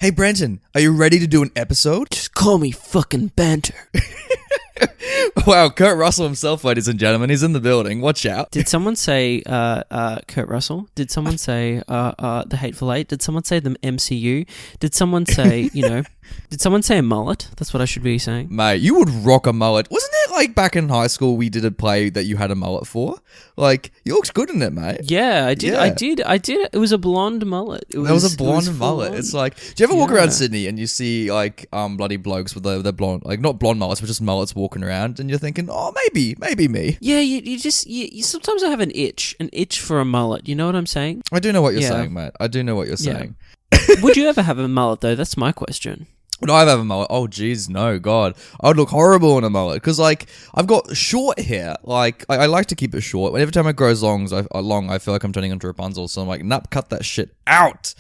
Hey, Brenton, are you ready to do an episode? Just call me fucking Banter. Wow, Kurt Russell himself, ladies and gentlemen, he's in the building. Watch out. Did someone say Kurt Russell? Did someone say the Hateful Eight? Did someone say the MCU? Did someone say, did someone say a mullet? That's what I should be saying. Mate, you would rock a mullet. Wasn't it like back in high school we did a play that you had a mullet for? Like, you looked good in it, mate. Yeah, I did. Yeah. I did. It was a blonde mullet. That was a blonde mullet. It's like, do you ever walk around Sydney and you see like bloody blokes with their blonde, like not blonde mullets, but just mullets walking around, and you're thinking, oh, maybe me. Yeah, you sometimes I have an itch for a mullet. You know what I'm saying? I do know what you're saying, mate. I do know what you're saying. Would you ever have a mullet though? That's my question. Would I have a mullet? Oh, jeez, no, God. I would look horrible in a mullet because, like, I've got short hair. Like, I like to keep it short. Every time it grows long, I feel like I'm turning into Rapunzel. So I'm like, nope, cut that shit out.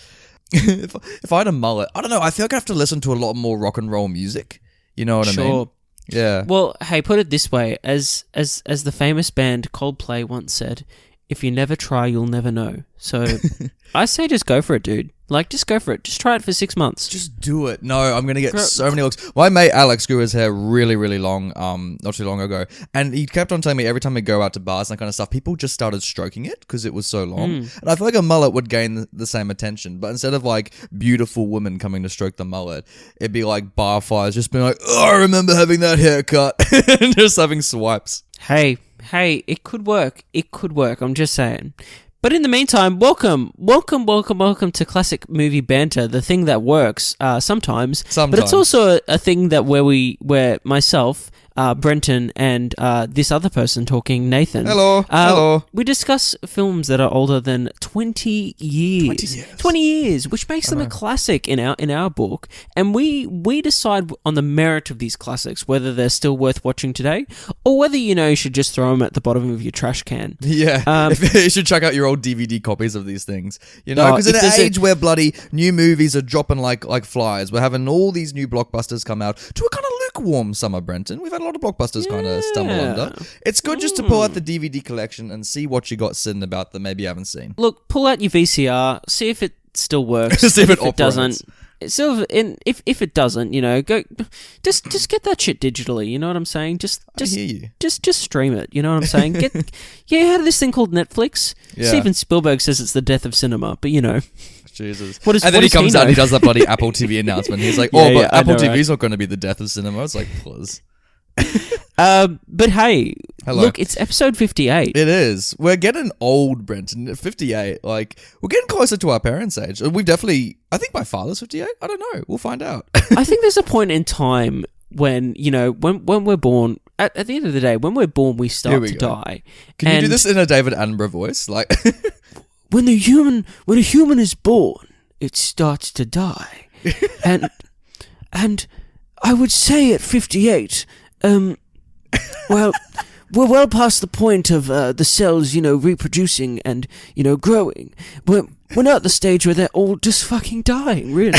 If I had a mullet, I don't know. I feel like I have to listen to a lot more rock and roll music. You know what I mean? Yeah. Well, hey, put it this way. As the famous band Coldplay once said, if you never try, you'll never know. So I say just go for it, dude. Like, just go for it. Just try it for 6 months. Just do it. No, I'm going to get so many looks. My mate Alex grew his hair really, really long, not too long ago. And he kept on telling me every time we go out to bars and that kind of stuff, people just started stroking it because it was so long. And I feel like a mullet would gain the same attention. But instead of like beautiful women coming to stroke the mullet, it'd be like bar fires just being like, oh, I remember having that haircut. And just having swipes. Hey, it could work. I'm just saying. But in the meantime, welcome to classic movie banter, the thing that works sometimes. But it's also a thing that where myself, Brenton, and this other person talking, Nathan. Hello. We discuss films that are older than 20 years. 20 years, which makes them a classic in our book. And we decide on the merit of these classics, whether they're still worth watching today, or whether, you should just throw them at the bottom of your trash can. Yeah. You should check out your old DVD copies of these things. Because in an age where bloody new movies are dropping like flies, we're having all these new blockbusters come out to a kind of lukewarm summer, Brenton. We've had a lot of blockbusters kind of stumble under. It's good just to pull out the DVD collection and see what you got sitting about that maybe you haven't seen. Look, pull out your VCR, see if it still works. See if it doesn't. So if it doesn't, go just get that shit digitally. You know what I'm saying? I hear you. Just stream it. You know what I'm saying? You had this thing called Netflix. Yeah. Steven Spielberg says it's the death of cinema, but Jesus. And then he comes out and he does that bloody Apple TV announcement. He's like, Apple TV's not going to be the death of cinema. It's like, please. But hey, Hello. Look, it's episode 58. It is. We're getting old, Brenton. At 58, like, we're getting closer to our parents' age. We've definitely, I think my father's 58. I don't know. We'll find out. I think there's a point in time when, when we're born, at the end of the day, when we're born, we start to die. Can you do this in a David Attenborough voice? Like, when a human is born, it starts to die. and I would say at 58, well, we're well past the point of the cells, reproducing and, growing. We're not at the stage where they're all just fucking dying, really.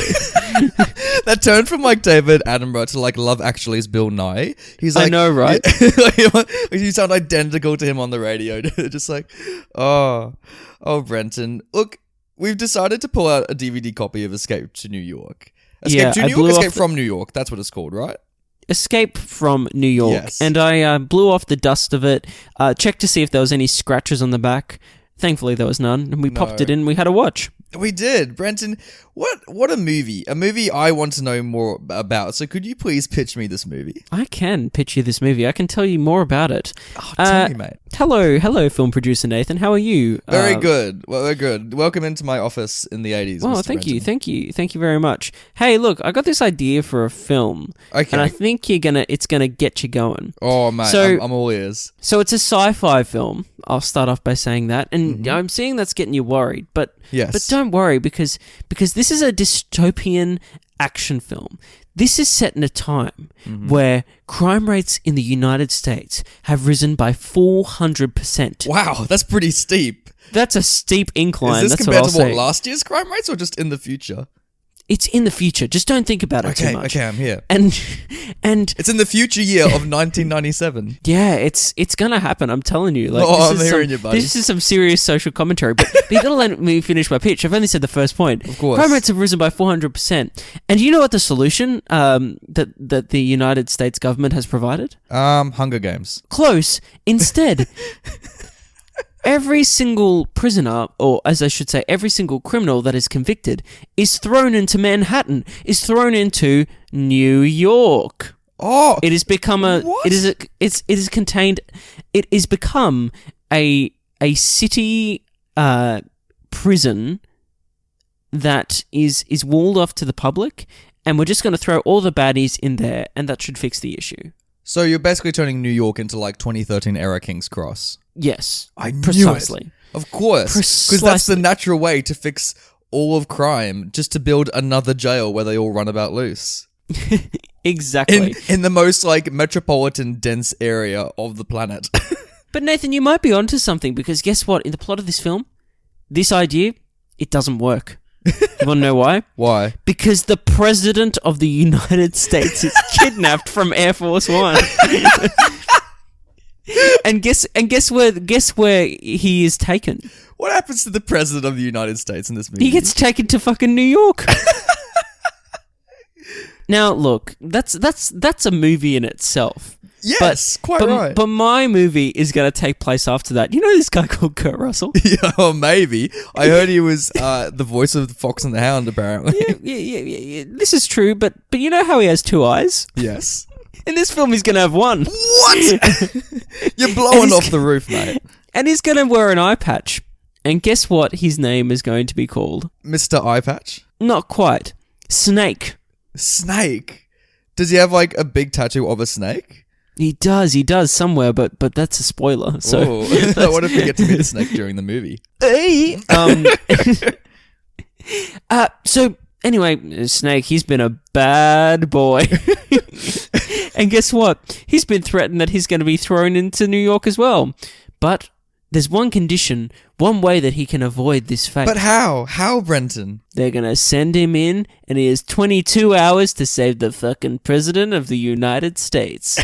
That turned from like David Attenborough to like Love Actually's Bill Nye. He's like, I know, right? You sound identical to him on the radio. Just like, oh, Brenton. Look, we've decided to pull out a DVD copy of Escape to New York. Escape from New York. That's what it's called, right? Escape from New York. Yes. And I blew off the dust of it, checked to see if there was any scratches on the back. Thankfully, there was none. And we popped it in and we had a watch. We did. Brenton, what a movie. A movie I want to know more about. So could you please pitch me this movie? I can pitch you this movie. I can tell you more about it. Oh, tell me, mate. Hello, film producer Nathan. How are you? Very good. Well, we're good. Welcome into my office in the 80s. Well, Mr. thank Brenton. you. Thank you very much. Hey, look, I got this idea for a film. Okay. And I think it's gonna get you going. Oh, mate, so, I'm all ears. So it's a sci-fi film. I'll start off by saying that. And I'm seeing that's getting you worried. But don't worry, because this is a dystopian action film. This is set in a time where crime rates in the United States have risen by 400%. Wow, that's pretty steep. That's a steep incline. Is this that's compared what I'll to say. last year's crime rates or just in the future? It's in the future. Just don't think about it too much. Okay, I'm here. And It's in the future year of 1997. yeah, it's gonna happen. I'm telling you. Like, I'm hearing you, buddy. This is some serious social commentary. But you gotta let me finish my pitch. I've only said the first point. Of course. Crime rates have risen by 400%. And you know what the solution that the United States government has provided? Hunger Games. Close. Instead, every single prisoner, or as I should say, every single criminal that is convicted is thrown into Manhattan, is thrown into New York. Oh, It has become what? it has become a city prison that is walled off to the public, and we're just going to throw all the baddies in there, and that should fix the issue. So you're basically turning New York into like 2013 era King's Cross. Yes, I knew precisely. it. Of course, because that's the natural way to fix all of crime, just to build another jail where they all run about loose. Exactly. In the most like metropolitan dense area of the planet. But Nathan, you might be onto something, because guess what? In the plot of this film, this idea, it doesn't work. You want to know why? Why? Because the president of the United States is kidnapped from Air Force One. and guess where he is taken? What happens to the president of the United States in this movie? He gets taken to fucking New York. Now, look, that's a movie in itself. Yes, quite right. But my movie is going to take place after that. You know this guy called Kurt Russell? Yeah, or maybe. I heard he was the voice of the Fox and the Hound, apparently. Yeah. This is true, but you know how he has two eyes? Yes. In this film, he's going to have one. What? You're blowing off the roof, mate. And he's going to wear an eye patch. And guess what his name is going to be called? Mr. Eye Patch? Not quite. Snake. Snake? Does he have like a big tattoo of a snake? He does somewhere, but that's a spoiler. So what if we get to meet the snake during the movie? Hey! So anyway, Snake, he's been a bad boy. And guess what? He's been threatened that he's going to be thrown into New York as well. But there's one condition, one way that he can avoid this fate. But how? How, Brenton? They're going to send him in, and he has 22 hours to save the fucking president of the United States.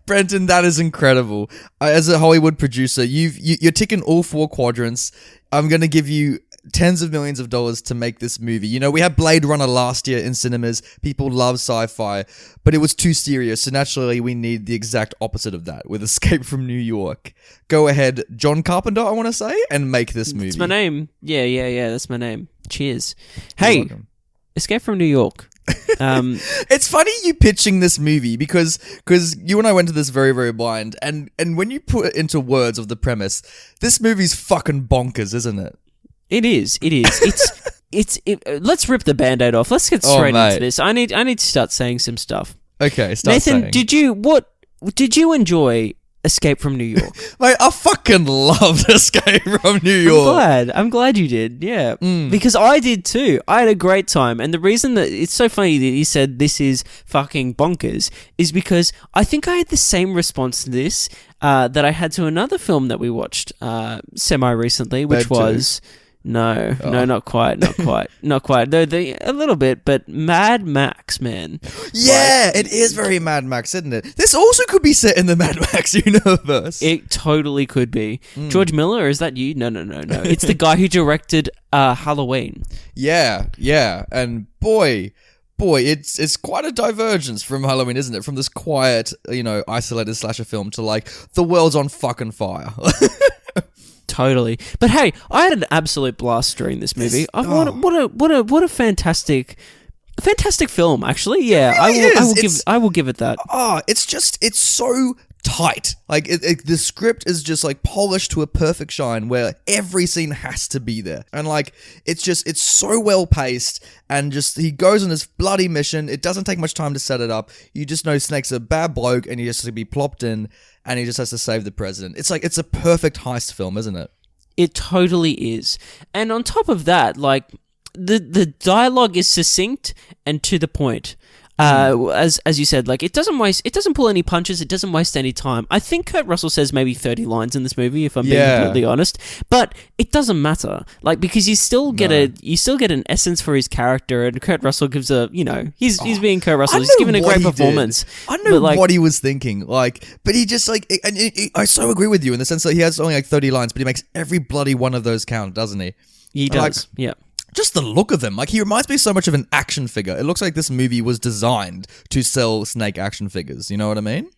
Brenton, that is incredible. As a Hollywood producer, you're ticking all four quadrants. I'm going to give you tens of millions of dollars to make this movie. You know, we had Blade Runner last year in cinemas. People love sci-fi, but it was too serious. So naturally, we need the exact opposite of that with Escape from New York. Go ahead, John Carpenter, I want to say, and make this movie. That's my name. Yeah, that's my name. Cheers. Hey, Escape from New York. It's funny you pitching this movie because you and I went to this very, very blind, and when you put it into words of the premise, this movie's fucking bonkers, isn't it? It is. Let's rip the Band-Aid off. Let's get straight into this. I need to start saying some stuff. Okay, start Nathan, saying. did you enjoy Escape from New York? Mate, I fucking loved Escape from New York. I'm glad you did, yeah. Because I did too. I had a great time. And the reason that it's so funny that you said this is fucking bonkers is because I think I had the same response to this that I had to another film that we watched semi-recently, which was... No, not quite. Though a little bit, but Mad Max, man. Yeah, it is very Mad Max, isn't it? This also could be set in the Mad Max universe. It totally could be. George Miller, is that you? No. It's the guy who directed Halloween. Yeah, and boy, it's quite a divergence from Halloween, isn't it? From this quiet, isolated slasher film to like the world's on fucking fire. Totally. But hey, I had an absolute blast during this movie. What a fantastic film, actually. Yeah, I will give it that. It's so tight. Like the script is just like polished to a perfect shine where every scene has to be there. And like it's so well paced, and just he goes on this bloody mission. It doesn't take much time to set it up. You just know Snake's a bad bloke and he has to be plopped in and he just has to save the president. It's like it's a perfect heist film, isn't it? It totally is. And on top of that, like the dialogue is succinct and to the point. As you said, like it doesn't pull any punches, it doesn't waste any time. I think Kurt Russell says maybe 30 lines in this movie, if I'm being completely honest, but it doesn't matter, like, because you still get an essence for his character, and Kurt Russell gives he's being Kurt Russell. He's giving a great performance. I know what he was thinking, like, but he just like, I so agree with you in the sense that he has only like 30 lines, but he makes every bloody one of those count, doesn't he? He does, yeah. Just the look of him. Like, he reminds me so much of an action figure. It looks like this movie was designed to sell Snake action figures. You know what I mean?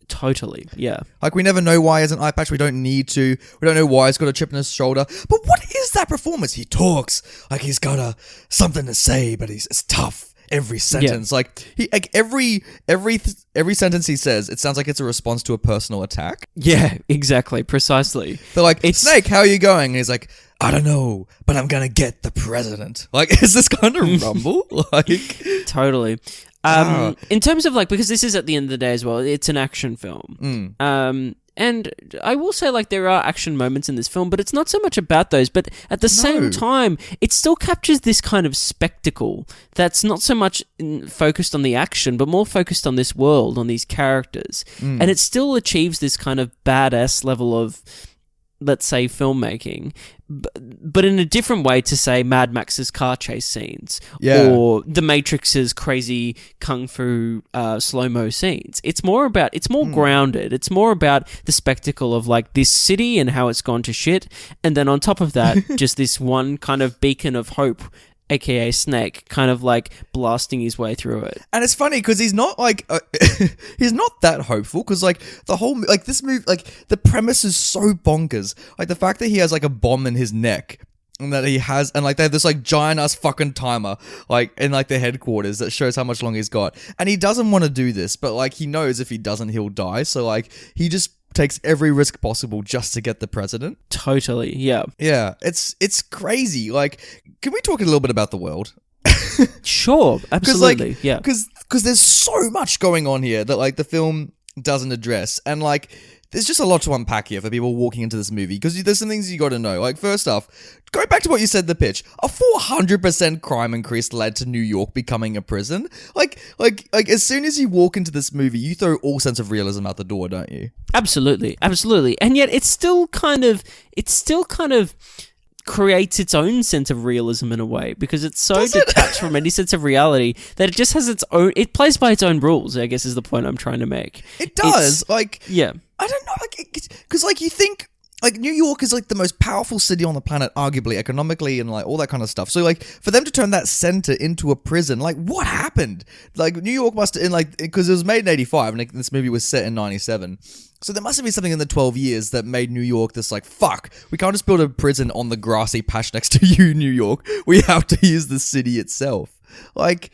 Totally, yeah. Like, we never know why he has an eye patch. We don't need to. We don't know why he's got a chip in his shoulder. But what is that performance? He talks like he's got something to say, but it's tough. Every sentence, every sentence he says, it sounds like it's a response to a personal attack. Yeah, exactly, precisely. They're like, Snake, how are you going? And he's like, I don't know, but I'm gonna get the president. Like, is this kind of rumble? Like, totally. In terms of like, because this is at the end of the day as well, it's an action film. And I will say, like, there are action moments in this film, but it's not so much about those. But at the same time, it still captures this kind of spectacle that's not so much focused on the action, but more focused on this world, on these characters. And it still achieves this kind of badass level of, let's say, filmmaking, but in a different way to, say, Mad Max's car chase scenes or The Matrix's crazy kung fu slow-mo scenes. It's more grounded. It's more about the spectacle of, like, this city and how it's gone to shit, and then on top of that, just this one kind of beacon of hope, aka Snake, kind of like blasting his way through it. And it's funny because he's not like he's not that hopeful, because like the whole, like, this movie, like, the premise is so bonkers. Like, the fact that he has like a bomb in his neck, and that he has, and like they have this like giant ass fucking timer like in like the headquarters that shows how much longer he's got, and he doesn't want to do this, but like he knows if he doesn't he'll die, so like he just takes every risk possible just to get the president. Totally, yeah. Yeah, it's crazy. Like, can we talk a little bit about the world? Sure, absolutely, like, yeah. Because there's so much going on here that like the film doesn't address, and like there's just a lot to unpack here for people walking into this movie, because there's some things you got to know. Like, first off, go back to what you said in the pitch. A 400% crime increase led to New York becoming a prison. Like as soon as you walk into this movie, you throw all sense of realism out the door, don't you? Absolutely, absolutely. And yet it's still kind of creates its own sense of realism in a way, because it's so detached from any sense of reality that it just has its own, it plays by its own rules, I guess is the point I'm trying to make. It does. Yeah. I don't know, like, because like you think, like, New York is like the most powerful city on the planet, arguably, economically, and like all that kind of stuff. So like for them to turn that center into a prison, like what happened? Like New York must have, in like, because it was made in 85 and this movie was set in 97. So there must have been something in the 12 years that made New York this like, fuck, we can't just build a prison on the grassy patch next to you, New York. We have to use the city itself. Like,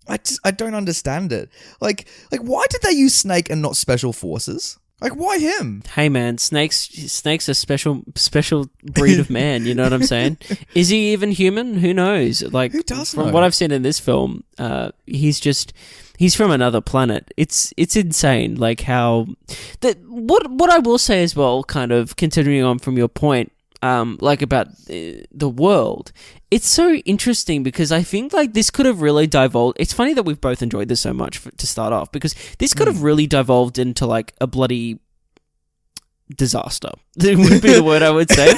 I don't understand it. Like why did they use Snake and not Special Forces? Like, why him? Hey man, Snake's a special breed of man, you know what I'm saying? Is he even human? Who knows? Like, who does from know? what I've seen in this film, he's from another planet. It's insane, like how that what I will say as well, kind of continuing on from your point, like about the world. It's so interesting because I think like this could have really divulged. It's funny that we've both enjoyed this so much to start off, because this could have really divulged into like a bloody disaster. That would be the word I would say.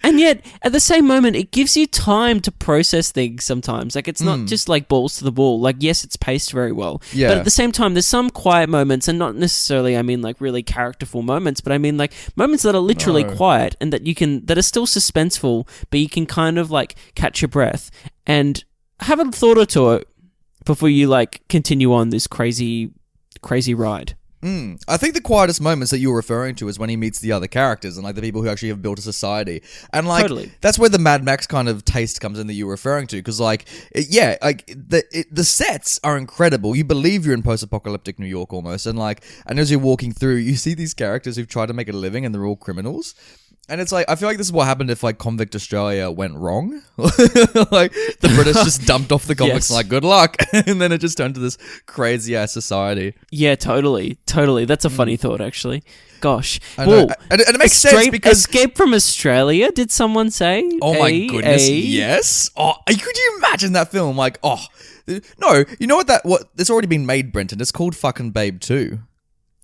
And yet, at the same moment, it gives you time to process things sometimes. Like, it's not just, like, balls to the wall. Like, yes, it's paced very well. Yeah. But at the same time, there's some quiet moments, and not necessarily, I mean, like, really characterful moments, but I mean, like, moments that are literally quiet and that are still suspenseful, but you can kind of, like, catch your breath and have a thought or two before you, like, continue on this crazy, crazy ride. I think the quietest moments that you were referring to is when he meets the other characters and like the people who actually have built a society, and like that's where the Mad Max kind of taste comes in that you were referring to, because like the sets are incredible. You believe you're in post-apocalyptic New York almost, and as you're walking through, you see these characters who've tried to make a living and they're all criminals. And it's like, I feel like this is what happened if like Convict Australia went wrong. Like the British just dumped off the convicts Yes. like, good luck. And then it just turned to this crazy ass society. Yeah, totally. That's a funny thought, actually. Gosh. I know. And it makes sense because... Escape from Australia, did someone say? Oh my goodness, yes. Oh, could you imagine that film? Like, oh, no, you know what it's already been made, Brenton. It's called fucking Babe 2.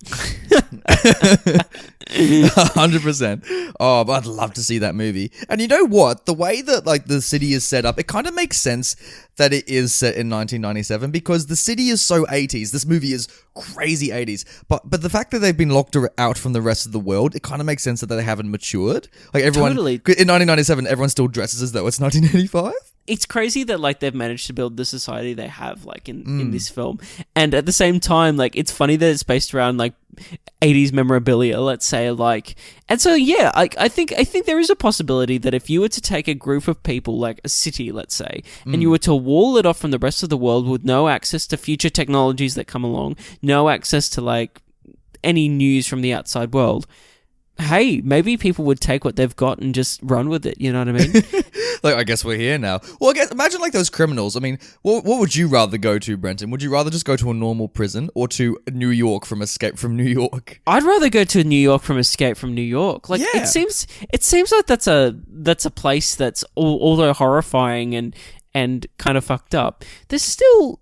100%. Oh, but I'd love to see that movie. And you know what? The way that like the city is set up, it kind of makes sense that it is set in 1997 because the city is so 80s. This movie is crazy 80s. But the fact that they've been locked out from the rest of the world, it kind of makes sense that they haven't matured. Like everyone Totally. In 1997, everyone still dresses as though it's 1985. It's crazy that like they've managed to build the society they have like in this film, and at the same time like it's funny that it's based around like 80s memorabilia, let's say, like, and so yeah, I think there is a possibility that if you were to take a group of people, like a city, let's say, and you were to wall it off from the rest of the world with no access to future technologies that come along, no access to like any news from the outside world, hey, maybe people would take what they've got and just run with it. You know what I mean? Like, I guess we're here now. Well, I guess, imagine like those criminals. I mean, what would you rather go to, Brenton? Would you rather just go to a normal prison or to New York from Escape from New York? I'd rather go to New York from Escape from New York. Like, Yeah. it seems like that's a place that's although horrifying and kind of fucked up. There's still,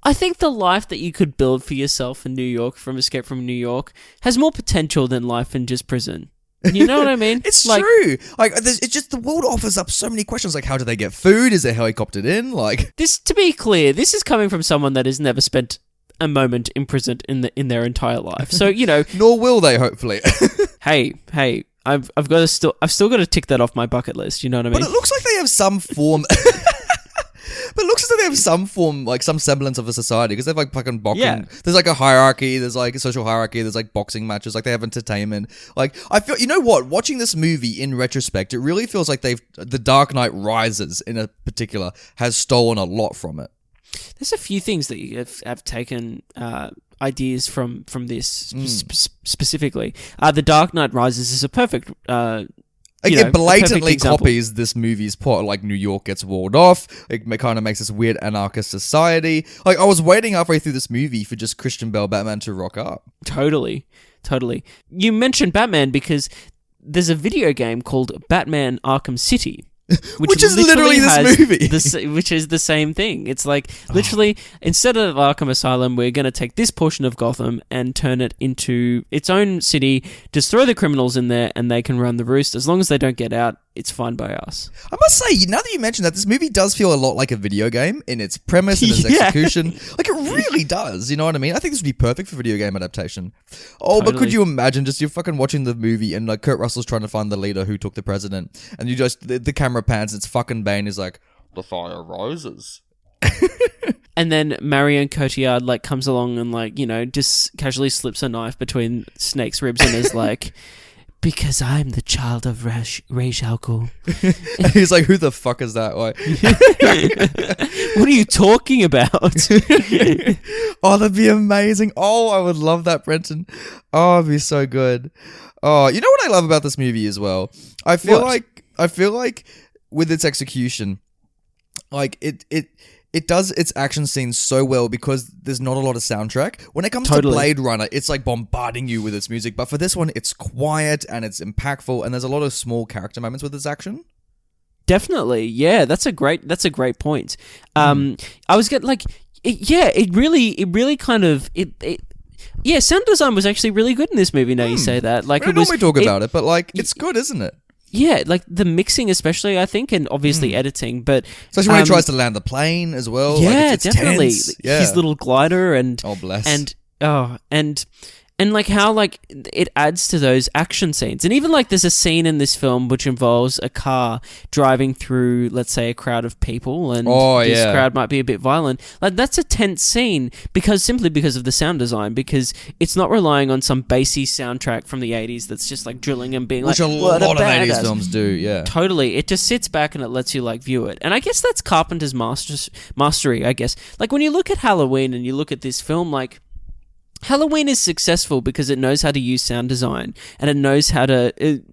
I think the life that you could build for yourself in New York from Escape from New York has more potential than life in just prison. You know what I mean? It's like, true. Like, it's just the world offers up so many questions. Like, how do they get food? Is it helicoptered in? Like, this, to be clear, this is coming from someone that has never spent a moment imprisoned in their entire life. So, you know, nor will they, hopefully. hey, I've still got to tick that off my bucket list. You know what I mean? But it looks like they have some form. But it looks as though they have some form, like some semblance of a society, because they've like fucking boxing. Yeah. There's like a hierarchy. There's like a social hierarchy. There's like boxing matches. Like they have entertainment. Like I feel, you know what? Watching this movie in retrospect, it really feels like The Dark Knight Rises in a particular has stolen a lot from it. There's a few things that you have taken ideas from this specifically. The Dark Knight Rises is a perfect. It blatantly example. copies this movie's plot. Like New York gets walled off. It kind of makes this weird anarchist society. Like I was waiting halfway through this movie for just Christian Bale Batman to rock up. Totally. You mentioned Batman because there's a video game called Batman Arkham City. Which is literally this movie. Which is the same thing. It's like, literally, instead of Arkham Asylum, we're going to take this portion of Gotham and turn it into its own city, just throw the criminals in there, and they can run the roost. As long as they don't get out, it's fine by us. I must say, now that you mention that, this movie does feel a lot like a video game in its premise and its execution. Like, it really does, you know what I mean? I think this would be perfect for video game adaptation. Oh, Totally. But could you imagine just you're fucking watching the movie and like Kurt Russell's trying to find the leader who took the president, and you just, the camera pans, it's fucking Bane is like, the fire rises. And then Marion Cotillard like comes along and like, you know, just casually slips a knife between Snake's ribs and is like, because I'm the child of Ra's al Ghul. And he's like, who the fuck is that? Like, what are you talking about? oh, that'd be amazing. Oh, I would love that, Brenton. Oh, it'd be so good. Oh, you know what I love about this movie as well? I feel like with its execution, like it does its action scenes so well because there's not a lot of soundtrack. When it comes to Blade Runner, it's like bombarding you with its music. But for this one, it's quiet and it's impactful, and there's a lot of small character moments with its action. Definitely, yeah. That's a great point. I was getting like, it really kind of yeah. Sound design was actually really good in this movie. Now you say that, like, We don't normally talk about it, but like, it's good, isn't it? Yeah, like the mixing especially, I think, and obviously editing, but... Especially when he tries to land the plane as well. Yeah, like it's definitely. tense. Yeah. His little glider and... Oh, bless. And like how like it adds to those action scenes. And even like there's a scene in this film which involves a car driving through, let's say, a crowd of people, and this crowd might be a bit violent. Like that's a tense scene simply because of the sound design, because it's not relying on some bassy soundtrack from the 80s that's just like drilling and being which like, a lot of 80s films do, yeah. Totally. It just sits back and it lets you like view it. And I guess that's Carpenter's mastery, I guess. Like when you look at Halloween and you look at this film, like Halloween is successful because it knows how to use sound design, and it knows how to,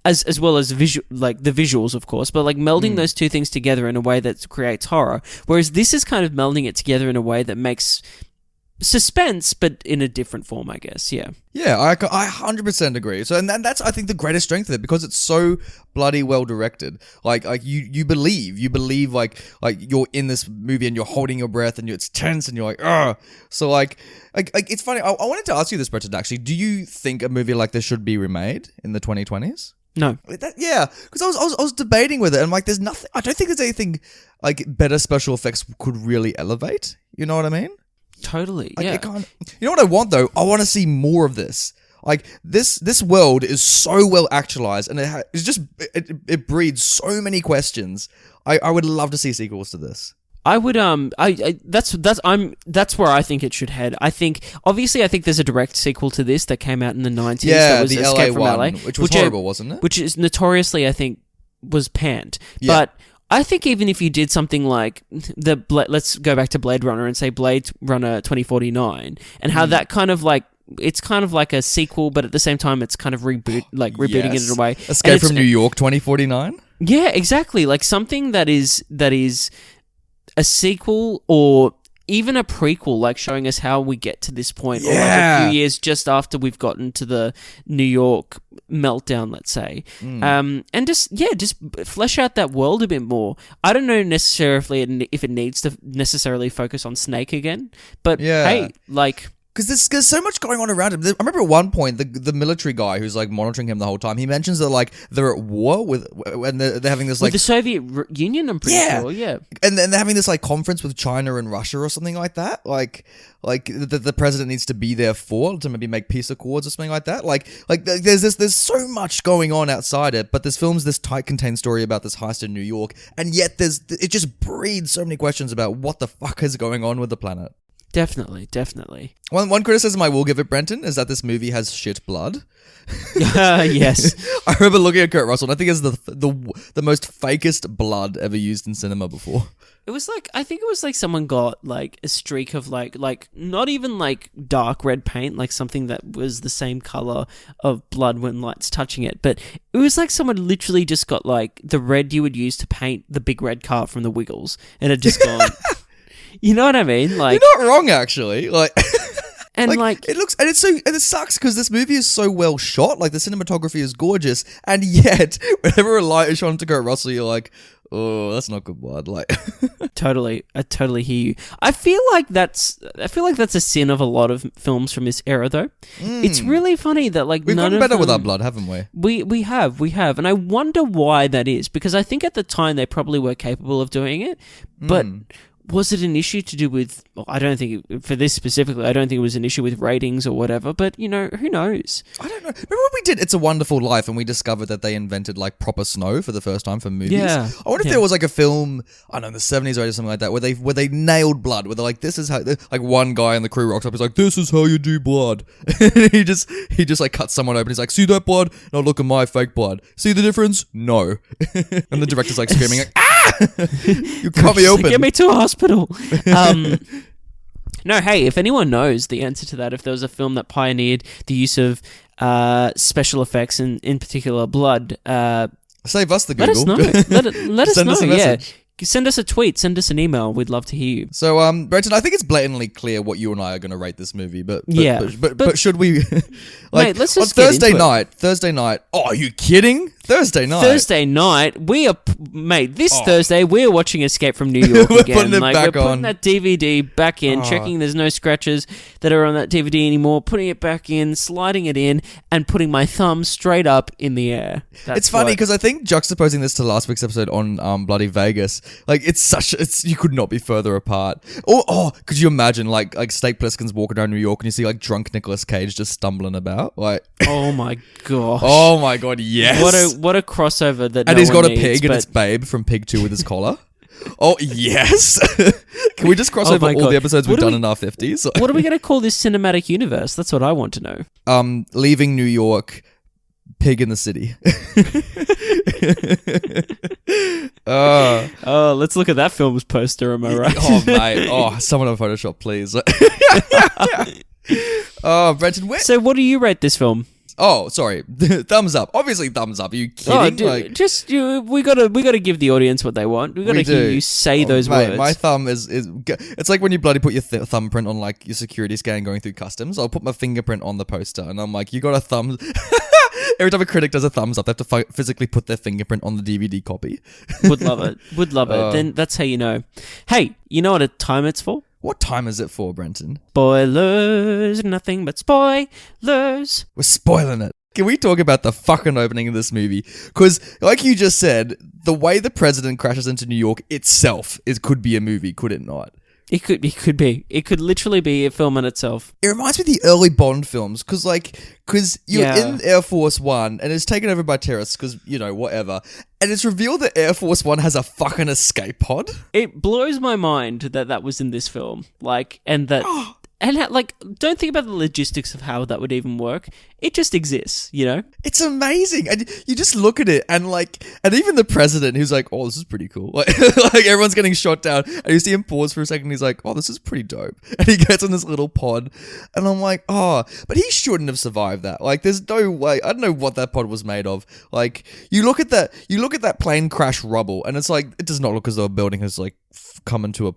as well as visual, like the visuals, of course, but like melding those two things together in a way that creates horror. Whereas this is kind of melding it together in a way that makes suspense, but in a different form, I guess. Yeah. Yeah, I 100% agree. So, and that's, I think, the greatest strength of it, because it's so bloody well directed. Like you believe like you're in this movie and you're holding your breath and it's tense and you're like, ugh. So like it's funny. I wanted to ask you this, Brenton, actually. Do you think a movie like this should be remade in the 2020s? No. Yeah, because I was debating with it, and like, there's nothing. I don't think there's anything like better special effects could really elevate. You know what I mean? Totally. Like, yeah. I can't. You know what I want though? I want to see more of this. Like this world is so well actualized, and it breeds so many questions. I would love to see sequels to this. I would that's where I think it should head. I think there's a direct sequel to this that came out in the 90s. Yeah, that was the Escape LA from one, LA, which was horrible, wasn't it? Which is notoriously, I think, was panned. Yeah. But I think even if you did something like let's go back to Blade Runner and say Blade Runner 2049, and how that kind of like, it's kind of like a sequel, but at the same time it's kind of rebooting it in a way. Escape from New York 2049. Yeah, exactly. Like something that is a sequel or even a prequel, like showing us how we get to this point, or like a few years just after we've gotten to the New York meltdown, let's say, and just flesh out that world a bit more. I don't know necessarily if it needs to necessarily focus on Snake again, but hey, like. Because there's so much going on around him. I remember at one point, the military guy who's like monitoring him the whole time, he mentions that like they're at war and they're having this like... With the Soviet Union, I'm pretty sure, yeah. And then they're having this like conference with China and Russia or something like that. Like the president needs to be there to maybe make peace accords or something like that. Like there's so much going on outside it, but this film's this tight contained story about this heist in New York, and yet it just breeds so many questions about what the fuck is going on with the planet. Definitely. One criticism I will give it, Brenton, is that this movie has shit blood. Yes. I remember looking at Kurt Russell, and I think it's the most fakest blood ever used in cinema before. It was like, I think it was like someone got like a streak of like not even like dark red paint, like something that was the same color of blood when light's touching it, but it was like someone literally just got like the red you would use to paint the big red car from the Wiggles, and had just gone... You know what I mean? Like, you're not wrong, actually. Like, and like it looks, and it sucks because this movie is so well shot. Like, the cinematography is gorgeous, and yet whenever a light is shone to Kurt Russell, you're like, oh, that's not good blood. Like, I totally hear you. I feel like that's a sin of a lot of films from this era, though. It's really funny that like we've gotten better with our blood, haven't we? We have, and I wonder why that is, because I think at the time they probably were capable of doing it, but. Was it an issue to do with... Well, I don't think... For this specifically, I don't think it was an issue with ratings or whatever, but, you know, who knows? I don't know. Remember when we did It's a Wonderful Life and we discovered that they invented, like, proper snow for the first time for movies? Yeah. I wonder if there was, like, a film, I don't know, in the 70s or something like that, where they nailed blood, where they're like, this is how... Like, one guy in the crew rocks up, he's like, this is how you do blood. he just, like, cuts someone open. He's like, see that blood? Now look at my fake blood. See the difference? No. And the director's, like, screaming, like, ah! You cut me open. Get me to a hospital. No, hey, if anyone knows the answer to that, if there was a film that pioneered the use of special effects, and in particular blood, save us the Google. Let us know. Let us Send know. us a message. Send us a tweet, send us an email. We'd love to hear you. So, Brenton, I think it's blatantly clear what you and I are going to rate this movie, but should we? Like, mate, let's just on Thursday night. Oh, are you kidding? Thursday night, we are, mate. Thursday, we are watching Escape from New York again. Putting it back we're putting on. that DVD back in, checking there's no scratches that are on that DVD anymore, putting it back in, sliding it in, and putting my thumb straight up in the air. It's funny because I think juxtaposing this to last week's episode on Bloody Vegas, like you could not be further apart. Could you imagine like Snake Plissken's walking around New York and you see like drunk Nicolas Cage just stumbling about, like? Oh my gosh! Oh my god! Yes. What a crossover that. And no he's got one a pig, needs, and it's Babe from Pig 2 with his collar. Oh yes! Can we just cross over all the episodes we've done in our 50s? What are we going to call this cinematic universe? That's what I want to know. Leaving New York, Pig in the City. Let's look at that film's poster. Am I right? Oh mate! Oh, someone on Photoshop, please. Oh, Brenton, where? So what do you rate this film? Oh, sorry. Thumbs up. Obviously, thumbs up. Are you kidding? We gotta give the audience what they want. We gotta hear you say those words. My thumb is. It's like when you bloody put your thumbprint on like your security scan going through customs. I'll put my fingerprint on the poster, and I'm like, you got a thumb. Every time a critic does a thumbs up, they have to physically put their fingerprint on the DVD copy. Would love it. Would love it. Then that's how you know. Hey, you know what a time it's for? What time is it for, Brenton? Spoilers, nothing but spoilers. We're spoiling it. Can we talk about the fucking opening of this movie? Because, like you just said, the way the president crashes into New York itself could be a movie, could it not? It could be. It could literally be a film in itself. It reminds me of the early Bond films, because you're in Air Force One, and it's taken over by terrorists, because, whatever. And it's revealed that Air Force One has a fucking escape pod. It blows my mind that was in this film. Don't think about the logistics of how that would even work. It just exists, It's amazing. And you just look at it and even the president who's like, oh, this is pretty cool. Like everyone's getting shot down and you see him pause for a second. He's like, oh, this is pretty dope. And he gets in this little pod and I'm like, oh, but he shouldn't have survived that. Like, there's no way. I don't know what that pod was made of. Like, you look at that plane crash rubble and it's like, it does not look as though a building has like come into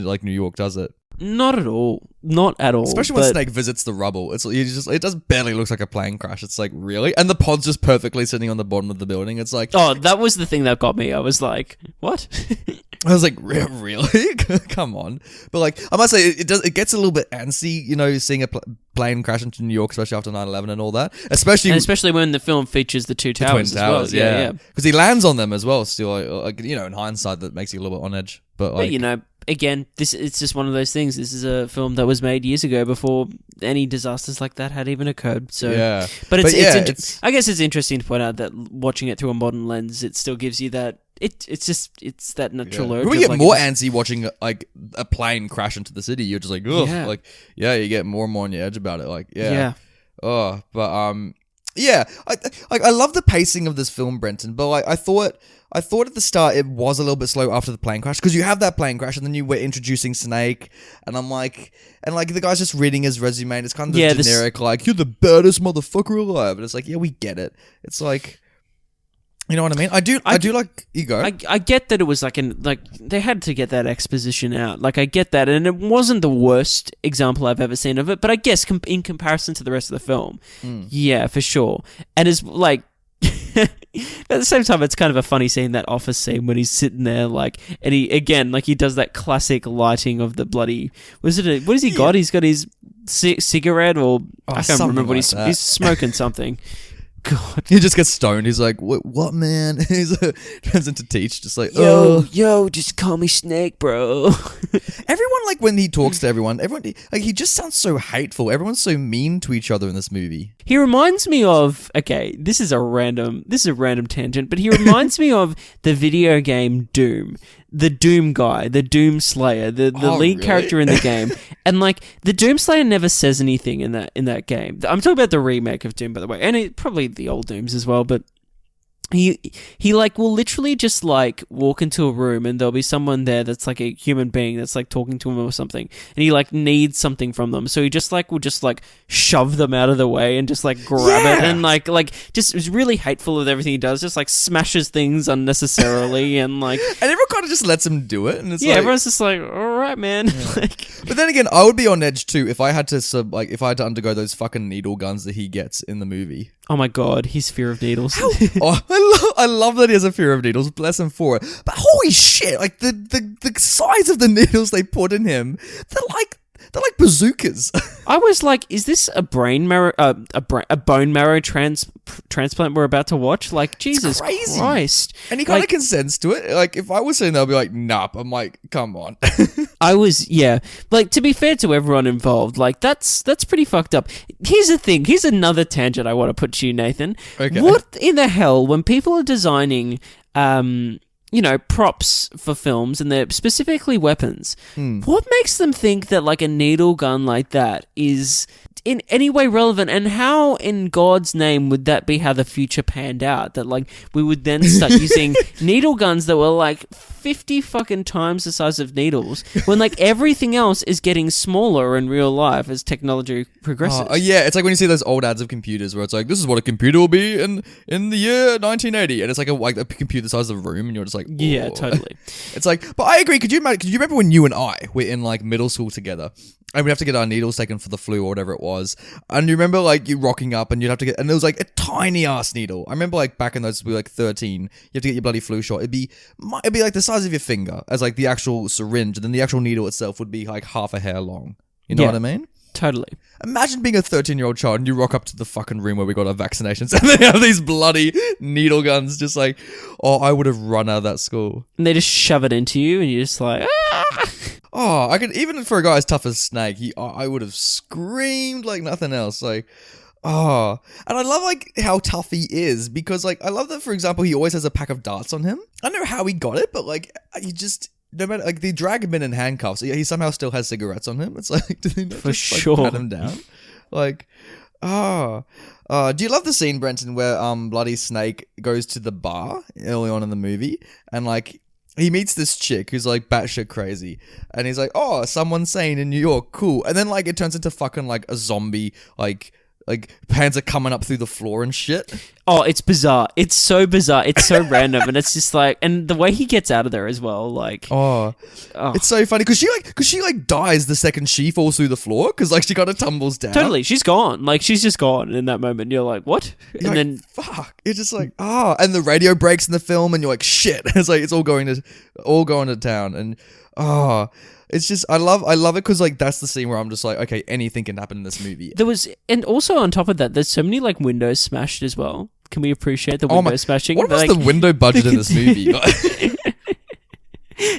like New York, does it? Not at all. Not at all. Especially when Snake visits the rubble. It just barely looks like a plane crash. It's like, really? And the pod's just perfectly sitting on the bottom of the building. It's like... Oh, that was the thing that got me. I was like, what? I was like, really? Come on. But like, I must say, it gets a little bit antsy, seeing a plane crash into New York, especially after 9/11 and all that. Especially when the film features the two towers Twin Towers, as well. Yeah. Because he lands on them as well still. In hindsight, that makes you a little bit on edge. But again, it's just one of those things. This is a film that was made years ago before any disasters like that had even occurred. So, yeah. But I guess it's interesting to point out that watching it through a modern lens, it still gives you that. It's that natural urge. We get more antsy watching like a plane crash into the city. You're just like, ugh. You get more and more on your edge about it. Yeah. Oh, but yeah. I love the pacing of this film, Brenton. But I thought at the start it was a little bit slow after the plane crash, because you have that plane crash and then you were introducing Snake, and I'm like, the guy's just reading his resume and it's kind of generic, like, you're the baddest motherfucker alive, and it's like, yeah, we get it. It's like, you know what I mean? I do like ego. I get that it was they had to get that exposition out. Like, I get that, and it wasn't the worst example I've ever seen of it, but I guess in comparison to the rest of the film, yeah, for sure. And it's like, at the same time, it's kind of a funny scene, that office scene when he's sitting there, and he does that classic lighting of the bloody. What has he got? He's got his cigarette, or I can't remember what he's smoking something. God, he just gets stoned. He's like, "What, man?" He's turns into Teach, just like, yo, just call me Snake, bro. Everyone, like, when he talks to everyone, he just sounds so hateful. Everyone's so mean to each other in this movie. He reminds me of, this is a random tangent, but he reminds me of the video game Doom. The Doom guy, the Doom Slayer, the lead character in the game. And the Doom Slayer never says anything in that game. I'm talking about the remake of Doom, by the way, and probably the old Dooms as well, but he will literally just walk into a room and there'll be someone there that's like a human being that's talking to him or something, and he needs something from them, so he just will just shove them out of the way and just grab it, and just is really hateful with everything he does, just smashes things unnecessarily, and and everyone kind of just lets him do it, and it's everyone's just all right, man. Yeah. But then again, I would be on edge too if I had to undergo those fucking needle guns that he gets in the movie. Oh my god, his fear of needles. I love that he has a fear of needles. Bless him for it. But holy shit, the size of the needles they put in him, they're like bazookas. I was like, is this a brain marrow, a bone marrow transplant we're about to watch? Jesus Christ. And he kind of consents to it. If I was saying that, I'd be like, nah. I'm like, come on. I was, yeah. To be fair to everyone involved, that's pretty fucked up. Here's the thing. Here's another tangent I want to put to you, Nathan. Okay. What in the hell, when people are designing, props for films, and they're specifically weapons, what makes them think that a needle gun like that is in any way relevant, and how in God's name would that be how the future panned out? That like we would then start using needle guns that were like 50 fucking times the size of needles, when like everything else is getting smaller in real life as technology progresses. Yeah, it's like when you see those old ads of computers where it's like, this is what a computer will be in the year 1980, and it's like a computer the size of a room, and you're just like, oh. Yeah, totally. It's like, but I agree. Could you remember when you and I were in like middle school together, and we'd have to get our needles taken for the flu or whatever it was, and you remember like you rocking up and you'd have to get, and it was like a tiny ass needle. I remember like back in those, we were like 13, you have to get your bloody flu shot. It'd be like the size of your finger as like the actual syringe, and then the actual needle itself would be like half a hair long. You know what I mean? Totally. Imagine being a 13-year-old child and you rock up to the fucking room where we got our vaccinations and they have these bloody needle guns, just like, oh, I would have run out of that school. And they just shove it into you and you're just like, ah! Oh, I could, even for a guy as tough as Snake, I would have screamed like nothing else. Like, oh, and I love like how tough he is, because like I love that, for example, he always has a pack of darts on him. I don't know how he got it, but like he just, no matter, like they drag him in handcuffs, he somehow still has cigarettes on him. It's like, do they not for just sure like, pat him down? Like, do you love the scene, Brenton, where bloody Snake goes to the bar early on in the movie, and like he meets this chick who's like batshit crazy, and he's like, oh, someone's sane in New York, cool, and then like it turns into fucking like a zombie, like hands are coming up through the floor and shit. Oh, it's bizarre. It's so bizarre. It's so random, and it's just like, and the way he gets out of there as well, like, it's so funny because she dies the second she falls through the floor, because like she kind of tumbles down. Totally, she's gone. Like she's just gone in that moment. You're like, what? You're and like, then fuck. It's just like and the radio breaks in the film, and you're like, shit. It's like it's all going to town, and it's just, I love it because like that's the scene where I'm just like, okay, anything can happen in this movie. There was, and also on top of that, there's so many like windows smashed as well. Can we appreciate the window smashing? What was the window budget in this movie?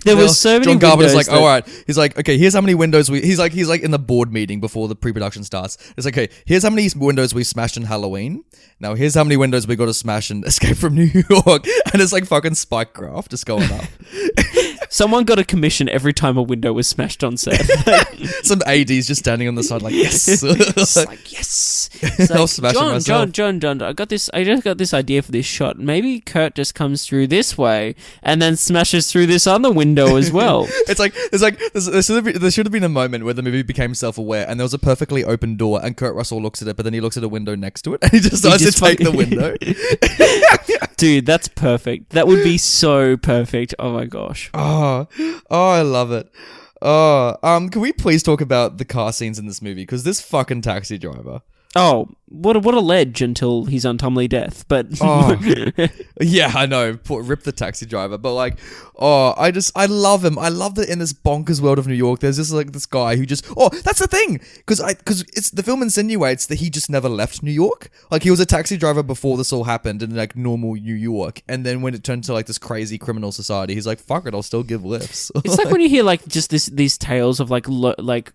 There was so many. John Carpenter's like, all right. He's like, okay, here's how many windows he's like in the board meeting before the pre-production starts. It's like, okay, here's how many windows we smashed in Halloween. Now here's how many windows we got to smash in Escape from New York. And it's like fucking spike graph just going up. Someone got a commission every time a window was smashed on set. Some ADs just standing on the side like, yes. It's like, yes. It's I'll like, smash it myself. John, I just got this idea for this shot. Maybe Kurt just comes through this way and then smashes through this other window as well. There should have been a moment where the movie became self-aware and there was a perfectly open door and Kurt Russell looks at it, but then he looks at a window next to it and he decides to take the window. Dude, that's perfect. That would be so perfect. Oh my gosh. Oh, I love it. Can we please talk about the car scenes in this movie? Because this fucking taxi driver. Oh, what a ledge until his untimely death. But yeah, I know. Rip the taxi driver. But like, I love him. I love that in this bonkers world of New York, there's just like this guy who just, that's the thing. Because it's the film insinuates that he just never left New York. Like he was a taxi driver before this all happened in like normal New York. And then when it turned to like this crazy criminal society, he's like, fuck it, I'll still give lifts. It's like when you hear like just these tales of like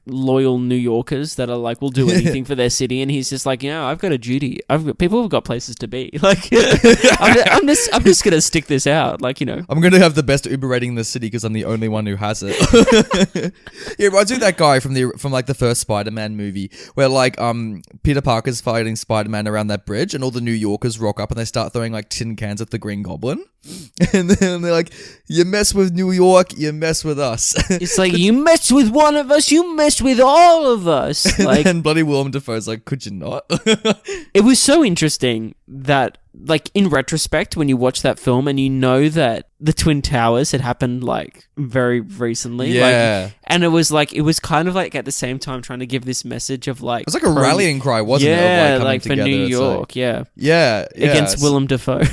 loyal New Yorkers that are like, will do anything for their city. And he's just like, I've got a duty. People have got places to be. Like, I'm just gonna stick this out. Like, I'm gonna have the best Uber rating in the city because I'm the only one who has it. Yeah, reminds me of that guy from like the first Spider-Man movie where like Peter Parker's fighting Spider-Man around that bridge and all the New Yorkers rock up and they start throwing like tin cans at the Green Goblin. And then they're like, you mess with New York, you mess with us. It's like, you mess with one of us, you mess with all of us. Like, and bloody Willem Dafoe's like, could you not? It was so interesting that, like, in retrospect, when you watch that film and you know that the Twin Towers had happened, like, very recently. Yeah. Like, and it was kind of like at the same time trying to give this message of like... It was like a rallying cry, wasn't it? Yeah, of, like for together. New York, yeah. Against Willem Dafoe.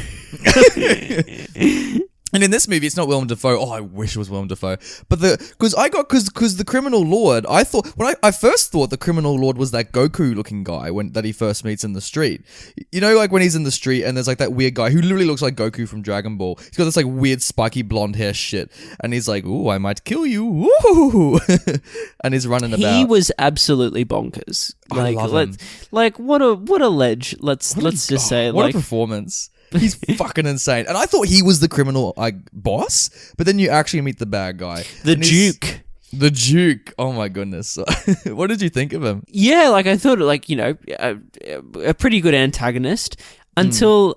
And in this movie, it's not Willem Dafoe. Oh, I wish it was Willem Dafoe. But because the criminal lord, I thought I first thought the criminal lord was that Goku-looking guy that he first meets in the street. You know, like when he's in the street and there's like that weird guy who literally looks like Goku from Dragon Ball. He's got this like weird spiky blonde hair shit, and he's like, "Ooh, I might kill you!" Ooh. And he's running about. He was absolutely bonkers. Like, I love him. Like what a ledge. Let's just say, what like, a performance. He's fucking insane. And I thought he was the criminal boss, but then you actually meet the bad guy. The Duke. The Duke. Oh my goodness. What did you think of him? Yeah, like I thought, like, you know, a pretty good antagonist until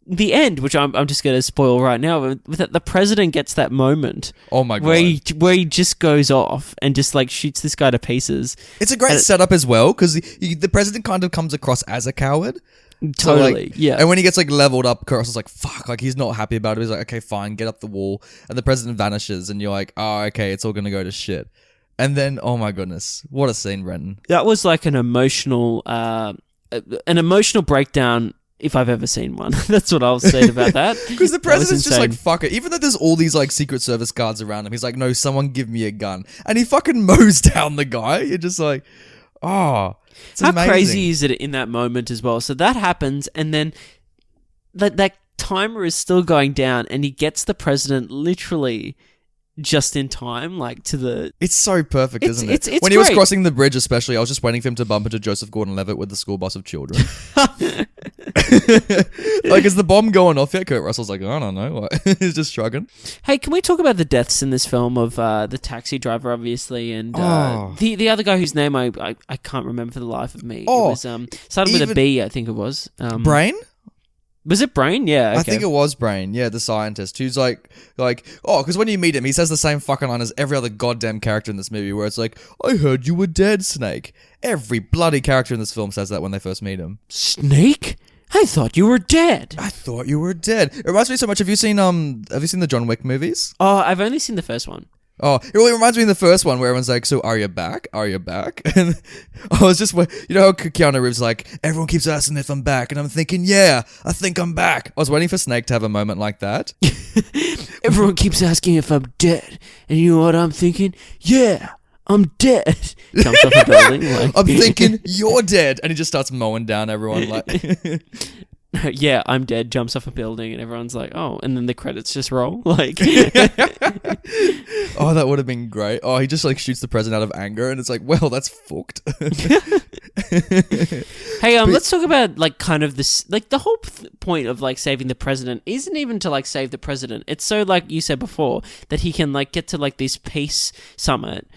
the end, which I'm just going to spoil right now. But the president gets that moment. Oh my god. Where he just goes off and just like shoots this guy to pieces. It's a great setup as well because the president kind of comes across as a coward. Totally, so like, yeah. And when he gets like leveled up, Kuros's like, fuck, like he's not happy about it. He's like, okay, fine, get up the wall. And the president vanishes and you're like, oh, okay, it's all going to go to shit. And then, oh my goodness, what a scene, Brenton. That was like an emotional breakdown if I've ever seen one. That's what I'll say about that. Because the president's just like, fuck it. Even though there's all these like Secret Service guards around him, he's like, no, someone give me a gun. And he fucking mows down the guy. You're just like, oh, it's how amazing. crazy is it in that moment as well? So that happens, and then that timer is still going down, and he gets the president literally just in time, like to the... It's so perfect, isn't it? It's when he was great. crossing the bridge especially, I was just waiting for him to bump into Joseph Gordon-Levitt with the school bus of children. Like, is the bomb going off yet? Kurt Russell's like, I don't know. He's just shrugging. Hey, can we talk about the deaths in this film of the taxi driver, obviously, and the other guy whose name I can't remember for the life of me. It was started with a B, I think it was. Brain? Was it Brain? Yeah, okay. I think it was Brain. Yeah, the scientist who's like, oh, because when you meet him, he says the same fucking line as every other goddamn character in this movie, where it's like, I heard you were dead, Snake. Every bloody character in this film says that when they first meet him. Snake? I thought you were dead. I thought you were dead. It reminds me so much. Have you seen the John Wick movies? Oh, I've only seen the first one. Oh, it really reminds me of the first one where everyone's like, so are you back? Are you back? And I was just, you know how Keanu Reeves like, everyone keeps asking if I'm back. And I'm thinking, yeah, I think I'm back. I was waiting for Snake to have a moment like that. Everyone keeps asking if I'm dead. And you know what I'm thinking? Yeah, I'm dead. Jumps off a building. Like. I'm thinking, you're dead. And he just starts mowing down everyone like... Yeah, I'm dead, jumps off a building, and everyone's like, oh, and then the credits just roll. Like, oh, that would have been great. Oh, he just like shoots the president out of anger, and it's like, well, that's fucked. Hey, let's talk about like kind of this, like the whole point of like saving the president isn't even to like save the president. It's so like you said before that he can like get to like this peace summit.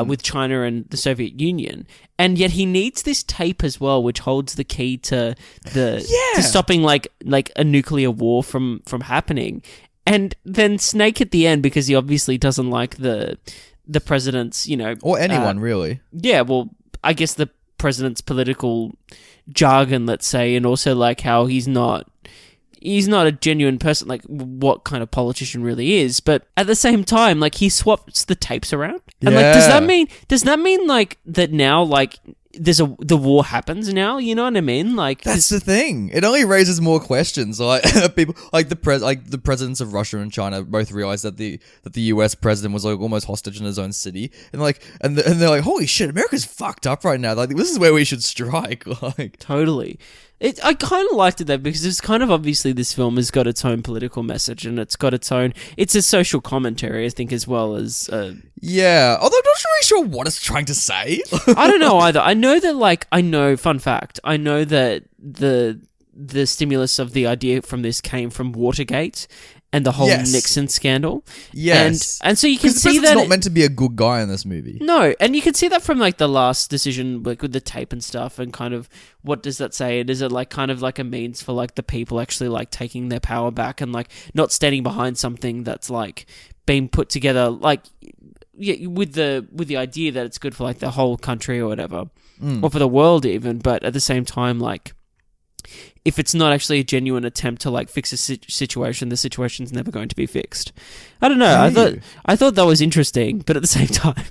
With China and the Soviet Union, and yet he needs this tape as well, which holds the key to to stopping like a nuclear war from happening. And then Snake at the end, because he obviously doesn't like the president's, you know, or anyone really. Yeah, well, I guess the president's political jargon, let's say, and also like how he's not a genuine person, like what kind of politician really is. But at the same time, like he swaps the tapes around. And like, does that mean like that now, like the war happens now? You know what I mean? Like that's the thing. It only raises more questions. Like people, like the presidents of Russia and China both realized that the US president was like almost hostage in his own city, and they're like, holy shit, America's fucked up right now. Like this is where we should strike. Like totally. I kind of liked it though, because it's kind of obviously this film has got its own political message, and it's got its own. It's a social commentary, I think, as well as. Yeah, although I'm not really sure what it's trying to say. I don't know either. I know that, fun fact, I know that the stimulus of the idea from this came from Watergate and the whole Nixon scandal. Yes. And so you can see that... He's not meant to be a good guy in this movie. No, and you can see that from like the last decision, like with the tape and stuff, and kind of what does that say? And is it like kind of like a means for like the people actually like taking their power back and like not standing behind something that's like being put together like with the idea that it's good for like the whole country or whatever, or for the world even, but at the same time like if it's not actually a genuine attempt to like fix a situation, the situation's never going to be fixed. I don't know. I thought that was interesting, but at the same time,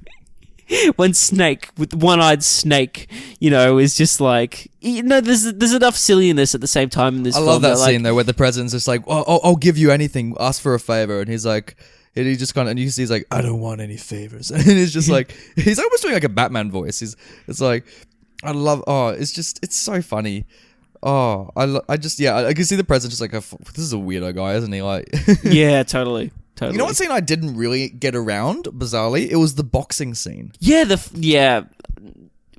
when Snake, with one-eyed Snake, you know, is just like, you know, there's enough silliness at the same time in this film. I love that scene though, where the president's just like, I'll give you anything, ask for a favor, and he's like. And he just kind of, and you see he's like, I don't want any favors. And he's just like, he's almost doing like a Batman voice. It's like, it's so funny. Oh, I can see the president just like, this is a weirdo guy, isn't he? Like, yeah, totally. You know what scene I didn't really get around, bizarrely? It was the boxing scene. Yeah,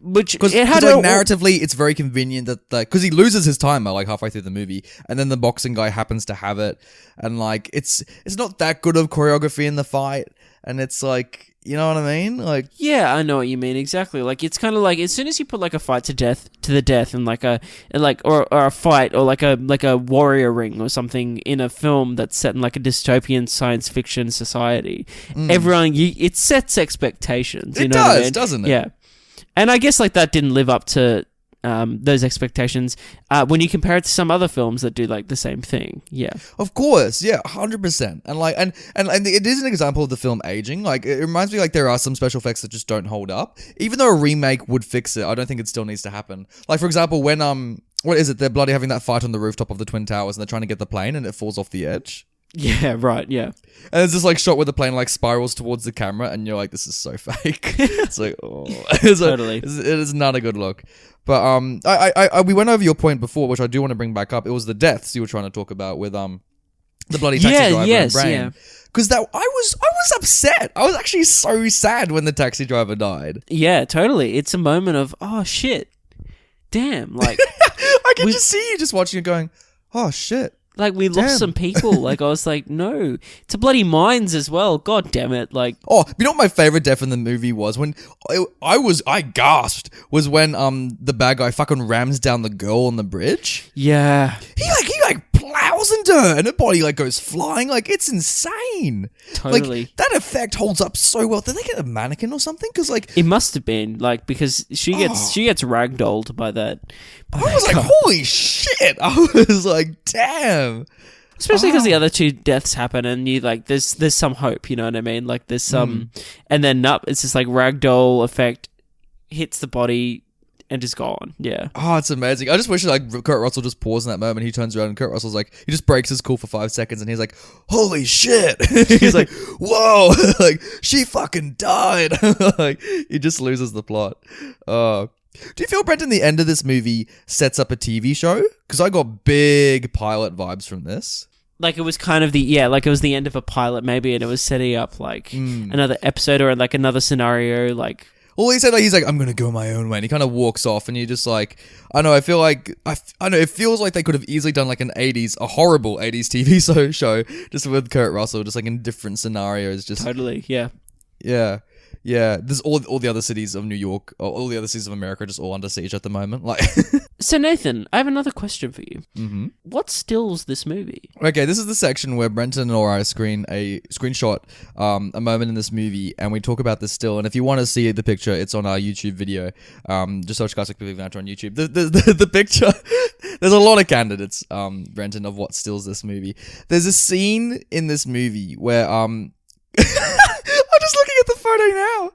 which because narratively it's very convenient that because he loses his timer like halfway through the movie, and then the boxing guy happens to have it, and like it's not that good of choreography in the fight, and it's like You know what I mean? Like, yeah, I know what you mean exactly. Like, it's kind of like as soon as you put like a fight to the death, and like or a fight, or like a warrior ring or something in a film that's set in like a dystopian science fiction society, it sets expectations. You it know what I does, mean? doesn't it? Yeah, and I guess like that didn't live up to those expectations when you compare it to some other films that do like the same thing. Yeah, Of course, yeah, 100%. And like, and it is an example of the film aging. Like, it reminds me like there are some special effects that just don't hold up. Even though a remake would fix it, I don't think it still needs to happen. Like, for example, when what is it? They're bloody having that fight on the rooftop of the Twin Towers, and they're trying to get the plane, and it falls off the edge. yeah, right, yeah. And it's this like shot where the plane like spirals towards the camera, and you're like, this is so fake. It's like, oh, it's Totally. it is not a good look. But we went over your point before, which I do want to bring back up. It was the deaths you were trying to talk about with the bloody taxi driver and Brain. Yeah. Because I was upset. I was actually so sad when the taxi driver died. Yeah, totally. It's a moment of, oh shit, damn, like I can just see you just watching it going, oh shit. like we lost some people. Like I was like, no, to bloody mines as well. God damn it! Like, oh, you know what my favorite death in the movie was? When I gasped was when the bad guy fucking rams down the girl on the bridge. yeah, He plows into her and her body like goes flying. Like, it's insane. totally. Like, that effect holds up so well. Did they get a mannequin or something? Because like It must have been like because she gets ragdolled by that. I was like, holy shit. I was like, damn. Especially because the other two deaths happen, and you like, there's some hope. You know what I mean? Like there's some, and then it's just like ragdoll effect hits the body and just gone. Yeah. Oh, it's amazing. I just wish like Kurt Russell just paused in that moment. He turns around and Kurt Russell's like, he just breaks his cool for 5 seconds and he's like, holy shit. He's like, whoa, like she fucking died. Like he just loses the plot. Do you feel, Brenton, the end of this movie sets up a TV show? Because I got big pilot vibes from this. Like it was kind of like it was the end of a pilot maybe, and it was setting up like another episode or like another scenario. Like, all he said, like, he's like, I'm gonna go my own way, and he kind of walks off, and you're just like, I know, I feel like, I know, it feels like they could have easily done like a horrible 80s TV show, just with Kurt Russell, just like in different scenarios, just totally, yeah. Yeah, there's all the other cities of New York, or all the other cities of America, just all under siege at the moment. Like, so Nathan, I have another question for you. Mm-hmm. What stills this movie? Okay, this is the section where Brenton or I screenshot a moment in this movie, and we talk about this still. And if you want to see the picture, it's on our YouTube video. Just search Classic Movie Banter on YouTube. The picture, there's a lot of candidates, Brenton, of what stills this movie. There's a scene in this movie where I'm just looking at the photo now.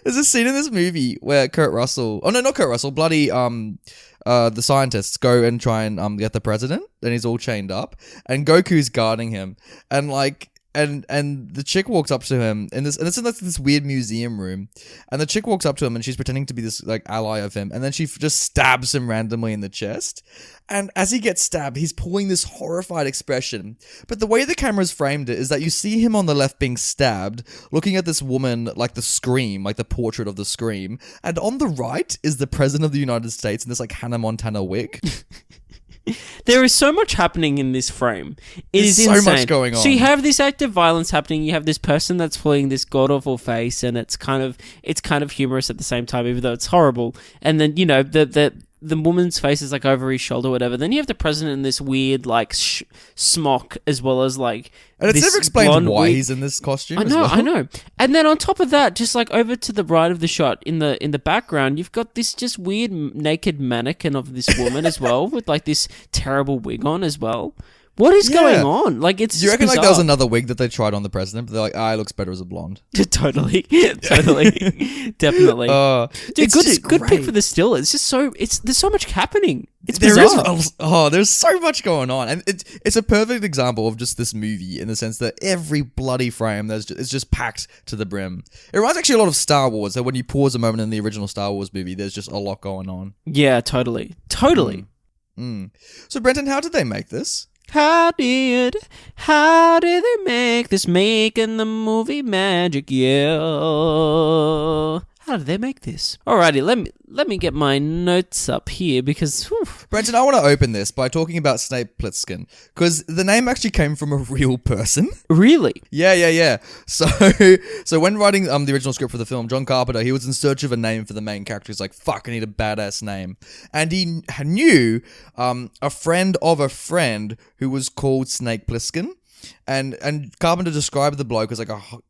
There's a scene in this movie where Kurt Russell, oh no, not Kurt Russell, bloody the scientists go and try and get the president, and he's all chained up, and Goku's guarding him, and like and the chick walks up to him and it's in this weird museum room, and the chick walks up to him and she's pretending to be this like ally of him, and then she just stabs him randomly in the chest. And as he gets stabbed, he's pulling this horrified expression. But the way the camera's framed it is that you see him on the left being stabbed, looking at this woman like the Scream, like the portrait of the Scream. And on the right is the President of the United States in this like Hannah Montana wig. There is so much happening in this frame. There's so insane. much going on. So you have this act of violence happening. You have this person that's pulling this god awful face, and it's kind of humorous at the same time, even though it's horrible. And then the woman's face is like over his shoulder, or whatever. Then you have the president in this weird like smock, as well as like. And it's never explained why he's in this costume. I know. And then on top of that, just like over to the right of the shot, in the background, you've got this just weird naked mannequin of this woman as well, with like this terrible wig on as well. What is going on? Like, it's. Do you reckon bizarre. like there was another wig that they tried on the president, but they're like, it looks better as a blonde. Totally, definitely. Dude, good pick for the still. It's just there's so much happening. It's bizarre. There's so much going on, and it's a perfect example of just this movie in the sense that every bloody frame is just packed to the brim. It reminds actually a lot of Star Wars. So when you pause a moment in the original Star Wars movie, there's just a lot going on. Yeah, totally. So Brenton, how did they make this? How did they make this, making the movie magic? Yeah. How did they make this? Alrighty, let me get my notes up here, because Brenton, I want to open this by talking about Snape Plissken, because the name actually came from a real person. Really? Yeah. So when writing the original script for the film, John Carpenter, he was in search of a name for the main character. He's like, fuck, I need a badass name. And he knew a friend of a friend who was called Snake Plissken. And Carpenter described the bloke as like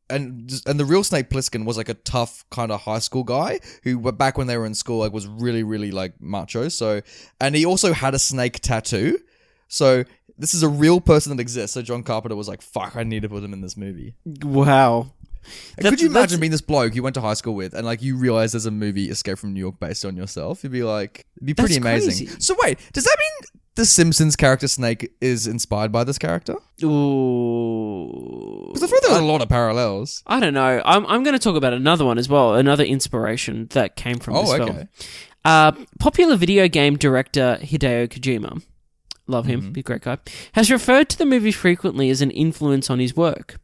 and the real Snake Plissken was like a tough kind of high school guy who back when they were in school like was really, really like macho. So, and he also had a snake tattoo. So this is a real person that exists. So John Carpenter was like, fuck, I need to put him in this movie. Wow. Could you imagine being this bloke you went to high school with and like you realize there's a movie Escape from New York based on yourself? You'd be like, it'd be pretty amazing. Crazy. So wait, does that mean the Simpsons character Snake is inspired by this character? Ooh. Because I thought there was a lot of parallels. I don't know. I'm going to talk about another one as well. Another inspiration that came from this film. Popular video game director Hideo Kojima, love him, be a great guy, has referred to the movie frequently as an influence on his work.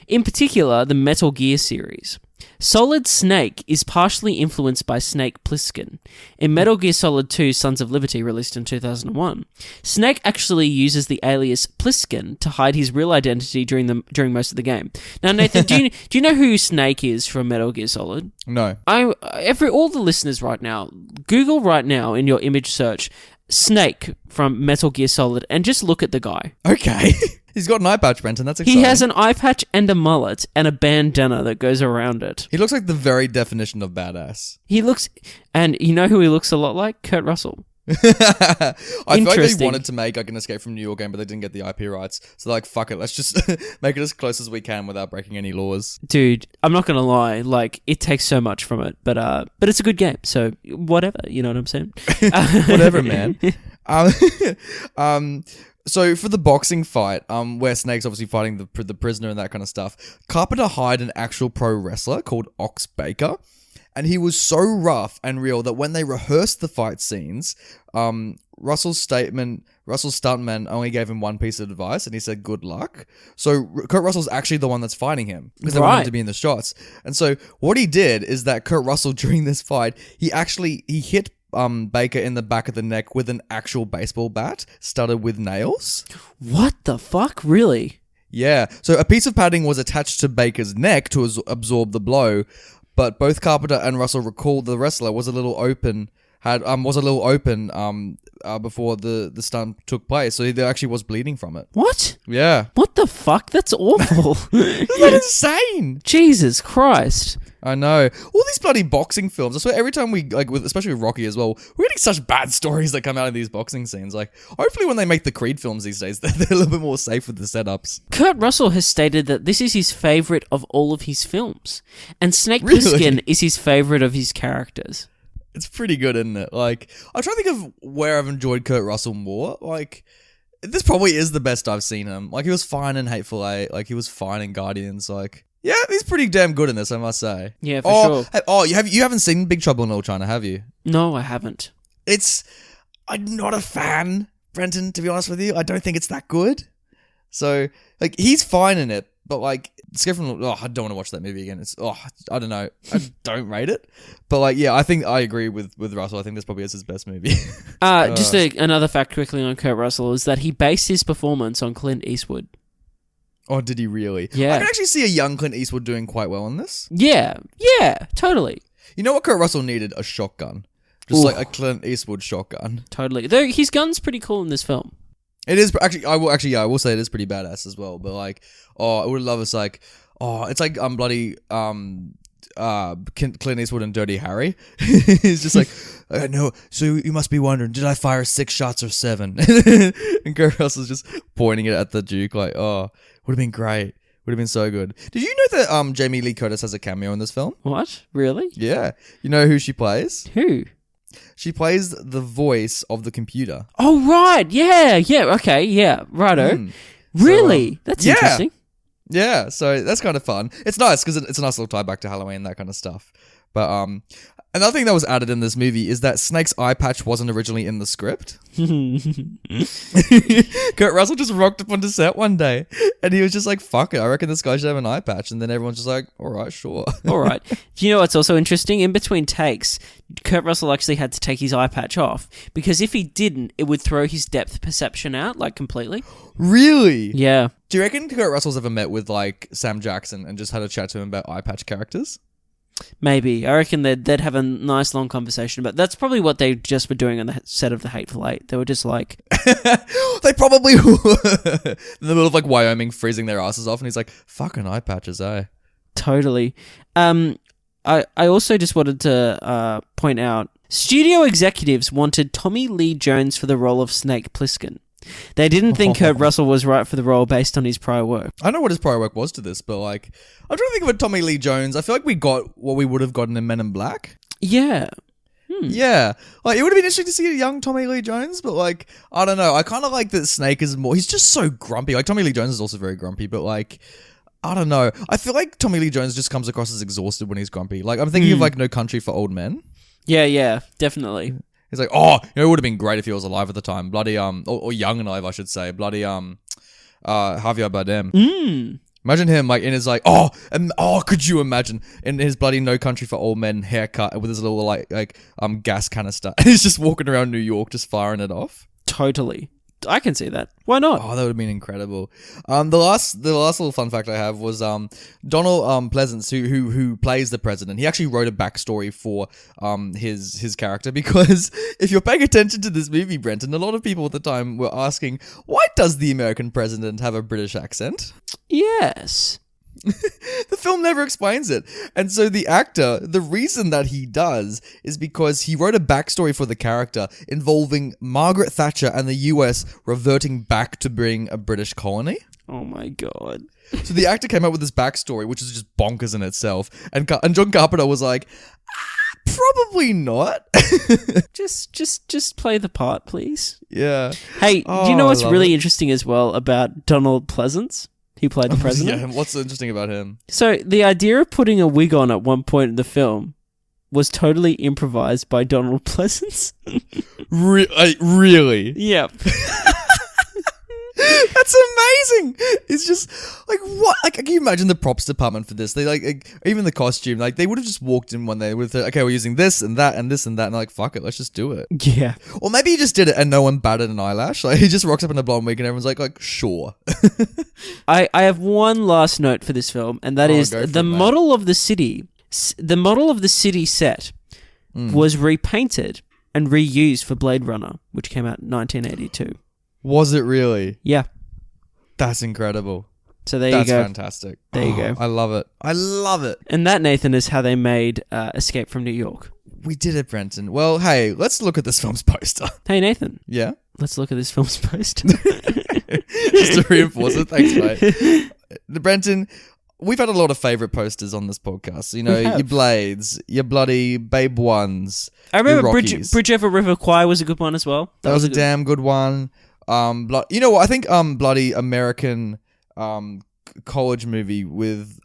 In particular, the Metal Gear series. Solid Snake is partially influenced by Snake Plissken. In Metal Gear Solid 2 Sons of Liberty, released in 2001, Snake actually uses the alias Plissken to hide his real identity during most of the game. Now, Nathan, do you know who Snake is from Metal Gear Solid? No. All the listeners right now, Google right now in your image search Snake from Metal Gear Solid and just look at the guy. Okay. He's got an eye patch, Brenton. That's exciting. He has an eye patch and a mullet and a bandana that goes around it. He looks like the very definition of badass. And you know who he looks a lot like? Kurt Russell. I feel like they wanted to make like an Escape from New York game, but they didn't get the IP rights. So they're like, fuck it, let's just make it as close as we can without breaking any laws. Dude, I'm not gonna lie, like it takes so much from it, but it's a good game, so whatever, you know what I'm saying? Whatever, man. So for the boxing fight, where Snake's obviously fighting the prisoner and that kind of stuff, Carpenter hired an actual pro wrestler called Ox Baker. And he was so rough and real that when they rehearsed the fight scenes, Russell's stuntman only gave him one piece of advice, and he said, good luck. So Kurt Russell's actually the one that's fighting him, because they want him to be in the shots. And so what he did is that Kurt Russell, during this fight, he hit Baker in the back of the neck with an actual baseball bat studded with nails. What the fuck? Really? Yeah. So a piece of padding was attached to Baker's neck to absorb the blow. But both Carpenter and Russell recalled the wrestler was a little open before the stunt took place, so he actually was bleeding from it. What? Yeah. What the fuck? That's awful. Isn't that insane? Jesus Christ. I know. All these bloody boxing films. I swear every time we, especially with Rocky as well, we're getting such bad stories that come out of these boxing scenes. Like, hopefully when they make the Creed films these days, they're a little bit more safe with the setups. Kurt Russell has stated that this is his favourite of all of his films. And Snake Plissken is his favourite of his characters. It's pretty good, isn't it? Like, I'm trying to think of where I've enjoyed Kurt Russell more. Like, this probably is the best I've seen him. Like, he was fine in Hateful Eight. Like, he was fine in Guardians. Like, yeah, he's pretty damn good in this, I must say. Yeah, for sure. You haven't seen Big Trouble in Little China, have you? No, I haven't. I'm not a fan, Brenton, to be honest with you. I don't think it's that good. So, like, he's fine in it, but, like, I don't want to watch that movie again. I don't know. I don't rate it. But, like, yeah, I think I agree with Russell. I think this probably is his best movie. Another fact quickly on Kurt Russell is that he based his performance on Clint Eastwood. Oh, did he really? Yeah. I can actually see a young Clint Eastwood doing quite well in this. Yeah, totally. You know what Kurt Russell needed? A shotgun. Just like a Clint Eastwood shotgun. Totally. Though his gun's pretty cool in this film. It is actually. I will say it is pretty badass as well. But like, I would love it's like bloody Clint Eastwood and Dirty Harry. He's just like, no. So you must be wondering, did I fire 6 shots or 7? And Kurt Russell's just pointing it at the Duke, like, would have been great. Would have been so good. Did you know that Jamie Lee Curtis has a cameo in this film? What? Really? Yeah. You know who she plays? Who? She plays the voice of the computer. Oh, right. Yeah. Okay. Yeah. Righto. Really? So, that's interesting. Yeah. So that's kind of fun. It's nice because it's a nice little tie back to Halloween, that kind of stuff. But Another thing that was added in this movie is that Snake's eye patch wasn't originally in the script. Kurt Russell just rocked up onto set one day and he was just like, fuck it, I reckon this guy should have an eye patch. And then everyone's just like, all right, sure. All right. Do you know what's also interesting? In between takes, Kurt Russell actually had to take his eye patch off because if he didn't, it would throw his depth perception out, like, completely. Really? Yeah. Do you reckon Kurt Russell's ever met with, like, Sam Jackson and just had a chat to him about eye patch characters? Maybe. I reckon they'd have a nice long conversation about. That's probably what they just were doing on the set of The Hateful Eight. They were just like, they probably were in the middle of like Wyoming freezing their asses off, and he's like, "Fucking eye patches, eh?" Totally. I also just wanted to point out, studio executives wanted Tommy Lee Jones for the role of Snake Plissken. They didn't think Kurt Russell was right for the role based on his prior work. I know what his prior work was to this, but like, I'm trying to think of a Tommy Lee Jones. I feel like we got what we would have gotten in Men in Black. Yeah. Yeah. Like, it would have been interesting to see a young Tommy Lee Jones, but like, I don't know. I kind of like that Snake is more, he's just so grumpy. Like, Tommy Lee Jones is also very grumpy, but like, I don't know. I feel like Tommy Lee Jones just comes across as exhausted when he's grumpy. Like, I'm thinking of like No Country for Old Men. Yeah, definitely. He's like, oh, you know, it would have been great if he was alive at the time. Bloody, or young and alive, I should say. Bloody, Javier Bardem. Imagine him, like, in his, like, could you imagine, in his bloody No Country for Old Men haircut with his little, like, gas canister. And he's just walking around New York, just firing it off. Totally. I can see that. Why not? Oh, that would have been incredible. The last little fun fact I have was Donald Pleasance, who plays the president. He actually wrote a backstory for his character, because if you're paying attention to this movie, Brenton, a lot of people at the time were asking, why does the American president have a British accent? Yes. The film never explains it. And so the actor, the reason that he does is because he wrote a backstory for the character involving Margaret Thatcher and the US reverting back to being a British colony. Oh my God. So the actor came up with this backstory, which is just bonkers in itself. And John Carpenter was like, probably not. just play the part, please. Yeah. Hey, do you know what's really interesting as well about Donald Pleasance? He played the president. Yeah, what's so interesting about him? So the idea of putting a wig on at one point in the film was totally improvised by Donald Pleasance. Really? Yep. That's amazing. It's just like, what? Like, can you imagine the props department for this? They like even the costume. Like, they would have just walked in one day with, okay, we're using this and that and this and that, and like, fuck it, let's just do it. Yeah. Or maybe he just did it and no one batted an eyelash. Like, he just rocks up in a blonde wig and everyone's like sure. I have one last note for this film, and that is the model of the city. The model of the city set was repainted and reused for Blade Runner, which came out in 1982. Was it really? Yeah. That's incredible. So there you go. That's fantastic. There you go. I love it. I love it. And that, Nathan, is how they made Escape from New York. We did it, Brenton. Well, hey, let's look at this film's poster. Hey, Nathan. Yeah? Let's look at this film's poster. Just to reinforce it. Thanks, mate. Brenton, we've had a lot of favourite posters on this podcast. You know, your Blades, your bloody Babe Ones. I remember Bridge Over River Kwai was a good one as well. That was a damn good one. You know what? I think bloody American college movie with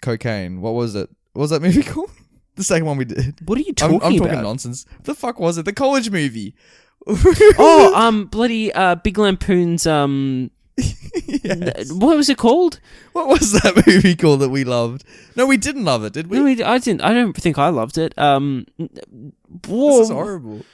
cocaine. What was it? What was that movie called? The second one we did. What are you talking about? I'm talking nonsense. What the fuck was it? The college movie. Bloody Big Lampoon's Yes. What was it called? What was that movie called that we loved? No, we didn't love it, did we? No, I didn't. I don't think I loved it. This is horrible.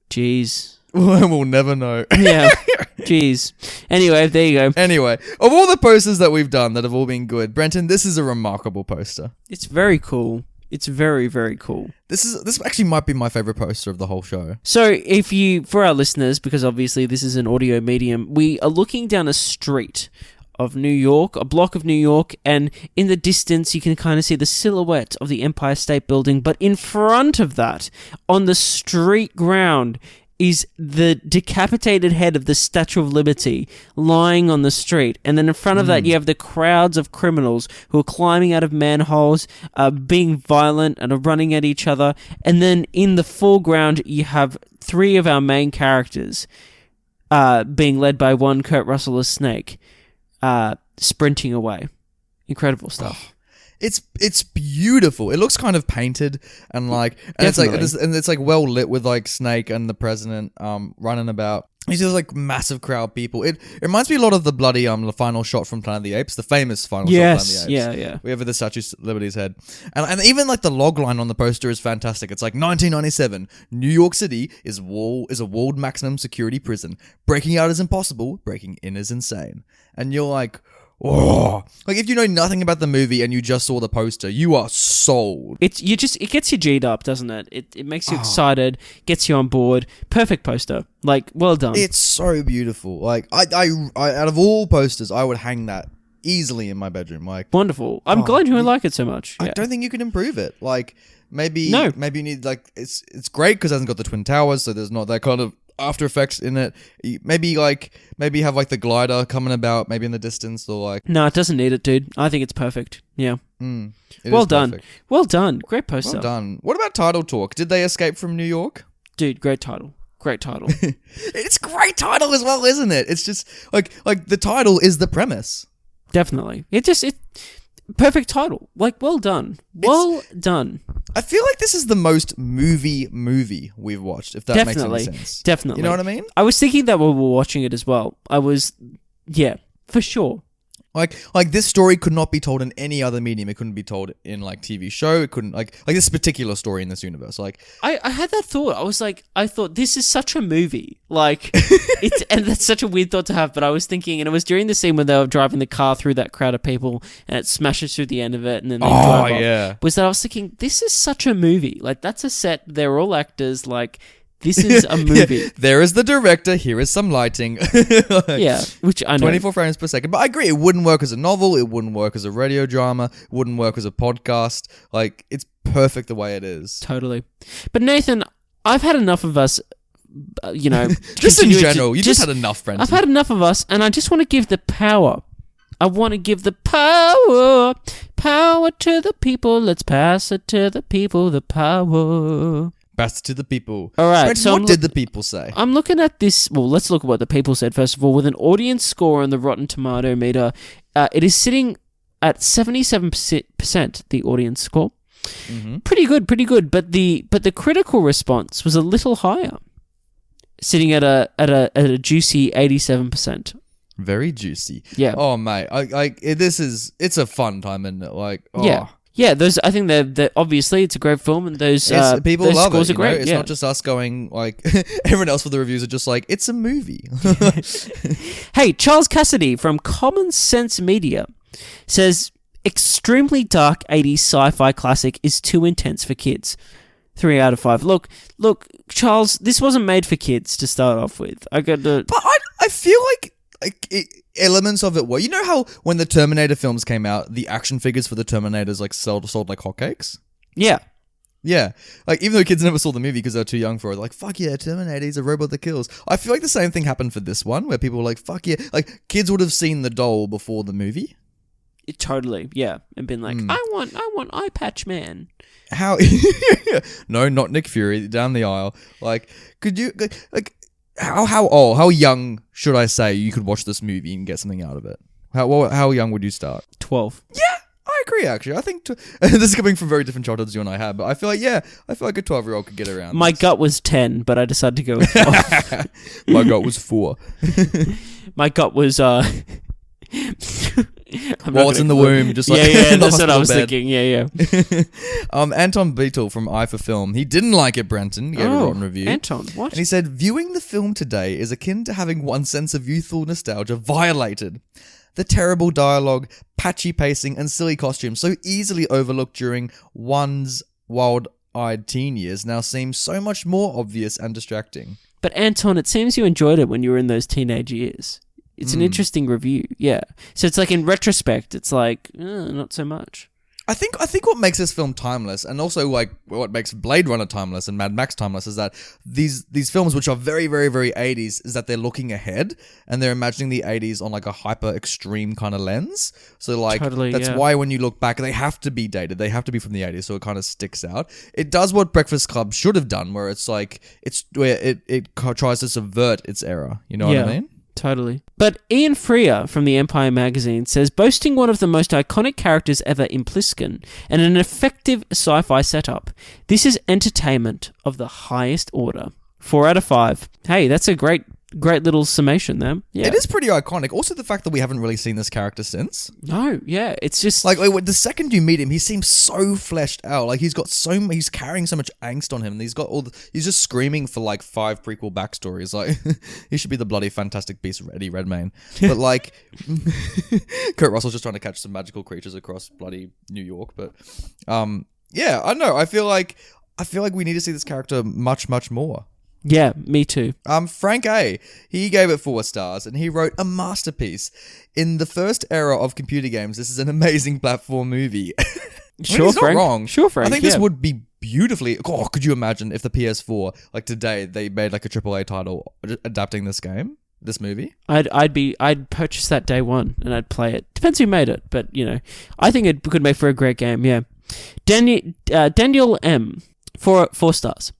Jeez. We'll never know. Yeah. Jeez. Anyway, there you go. Anyway, of all the posters that we've done that have all been good, Brenton, this is a remarkable poster. It's very cool. It's very, very cool. This actually might be my favorite poster of the whole show. So, for our listeners, because obviously this is an audio medium, we are looking down a street of New York, a block of New York, and in the distance you can kind of see the silhouette of the Empire State Building, but in front of that, on the street ground, is the decapitated head of the Statue of Liberty lying on the street. And then in front of that, you have the crowds of criminals who are climbing out of manholes, being violent and are running at each other. And then in the foreground, you have three of our main characters being led by one Kurt Russell as Snake, sprinting away. Incredible stuff. It's beautiful. It looks kind of painted and Definitely. it's like well lit with like Snake and the president running about. You see like massive crowd of people. It reminds me a lot of the bloody the final shot from Planet of the Apes, the famous final shot from Planet of the Apes. Yeah. We have the Statue of Liberty's head. And even like the log line on the poster is fantastic. It's like 1997, New York City is a walled maximum security prison. Breaking out is impossible, breaking in is insane. And you're like, oh, like if you know nothing about the movie and you just saw the poster, you are sold. It gets you G'd up, doesn't it? It makes you excited, gets you on board. Perfect poster. Like, well done. It's so beautiful. Like I out of all posters, I would hang that easily in my bedroom. Like, wonderful. I'm glad you like it so much. I Yeah. don't think you can improve it. Like maybe you need like it's great because it hasn't got the twin towers, so there's not that kind of after effects in it. Maybe have like the glider coming about maybe in the distance or like No, it doesn't need it, dude. I think it's perfect. Yeah. it Well is done. perfect. Well done. Great poster. Well done. What about title talk? Did they escape from New York? Dude, great title. Great title. It's a great title as well, isn't it? It's just like the title is the premise. Definitely. Perfect title. Like, well done. Well done. I feel like this is the most movie we've watched, if that makes any sense. Definitely. You know what I mean? I was thinking that while we were watching it as well. Yeah, for sure. Like this story could not be told in any other medium. It couldn't be told in like TV show. It couldn't like this particular story in this universe. Like I had that thought. I thought this is such a movie. Like and that's such a weird thought to have, but I was thinking, and it was during the scene when they were driving the car through that crowd of people and it smashes through the end of it and then they drive off. Yeah. Was that I was thinking, this is such a movie. Like that's a set, they're all actors, like this is a movie. Yeah. There is the director. Here is some lighting. Yeah, which I know. 24 frames per second. But I agree, it wouldn't work as a novel. It wouldn't work as a radio drama. It wouldn't work as a podcast. Like, it's perfect the way it is. Totally. But Nathan, I've had enough of us, Just in general, you just had enough, friends. I've had enough of us, and I just want to give the power. I want to give the power to the people. Let's pass it to the people, the power. Pass it to the people. All right, Friends, so what did the people say? I'm looking at this. Well, let's look at what the people said first of all. With an audience score on the Rotten Tomato meter, it is sitting at 77%. The audience score, pretty good. But the critical response was a little higher, sitting at a juicy 87%. Very juicy. Yeah. Oh mate, it's a fun time, isn't it? Like, oh. Yeah, those. I think they're obviously it's a great film, and those people those love scores it. are great. It's not just us going like everyone else for the reviews are just like it's a movie. Hey, Charles Cassidy from Common Sense Media says extremely dark 80s sci-fi classic is too intense for kids. 3 out of 5. Look, Charles, this wasn't made for kids to start off with. But I feel like elements of it were. You know how when the Terminator films came out, the action figures for the Terminators like sold like hotcakes? Yeah. Yeah. Like, even though kids never saw the movie because they were too young for it, like, fuck yeah, Terminator, he's a robot that kills. I feel like the same thing happened for this one, where people were like, fuck yeah. Like, kids would have seen the doll before the movie. Totally, yeah. And been like, I want Eye Patch Man. How? No, not Nick Fury, down the aisle. Like, could you, like, how young should I say you could watch this movie and get something out of it? How young would you start? 12. Yeah, I agree. Actually, I think this is coming from very different childhoods you and I have, but I feel like a 12-year-old could get around. My gut was 10, but I decided to go with 12. My gut was 4. My gut was While it's in the womb, just like yeah, that's what I was thinking. Yeah. Anton Beetle from Eye for Film, he didn't like it. Brenton he gave a rotten review. Anton, what? And he said, viewing the film today is akin to having one's sense of youthful nostalgia violated. The terrible dialogue, patchy pacing, and silly costumes, so easily overlooked during one's wild-eyed teen years, now seem so much more obvious and distracting. But Anton, it seems you enjoyed it when you were in those teenage years. It's an interesting review, yeah. So it's like in retrospect, it's like, not so much. I think what makes this film timeless, and also like what makes Blade Runner timeless and Mad Max timeless, is that these films, which are very, very, very 80s, is that they're looking ahead and they're imagining the 80s on like a hyper extreme kind of lens. So like that's why when you look back, they have to be dated. They have to be from the 80s, so it kind of sticks out. It does what Breakfast Club should have done, where it's like it tries to subvert its era. You know what I mean? Totally. But Ian Freer from the Empire magazine says, boasting one of the most iconic characters ever in Pliskin and an effective sci-fi setup, this is entertainment of the highest order. 4 out of 5. Hey, that's a great little summation there. Yeah. It is pretty iconic. Also, the fact that we haven't really seen this character since. No, yeah, it's just like the second you meet him, he seems so fleshed out. Like he's carrying so much angst on him, and he's just screaming for like 5 prequel backstories. Like he should be the bloody Fantastic Beast Eddie Redmayne. But like Kurt Russell's just trying to catch some magical creatures across bloody New York. But yeah, I don't know. I feel like we need to see this character much, much more. Yeah, me too. Frank A, he gave it 4 stars, and he wrote a masterpiece. In the first era of computer games, this is an amazing platform movie. Sure, he's Frank. not wrong. Sure, Frank. I think this would be beautifully. Oh, could you imagine if the PS4, like today, they made like a AAA title adapting this movie? I'd purchase that day one and I'd play it. Depends who made it, but I think it could make for a great game. Yeah. Daniel M, 4 stars.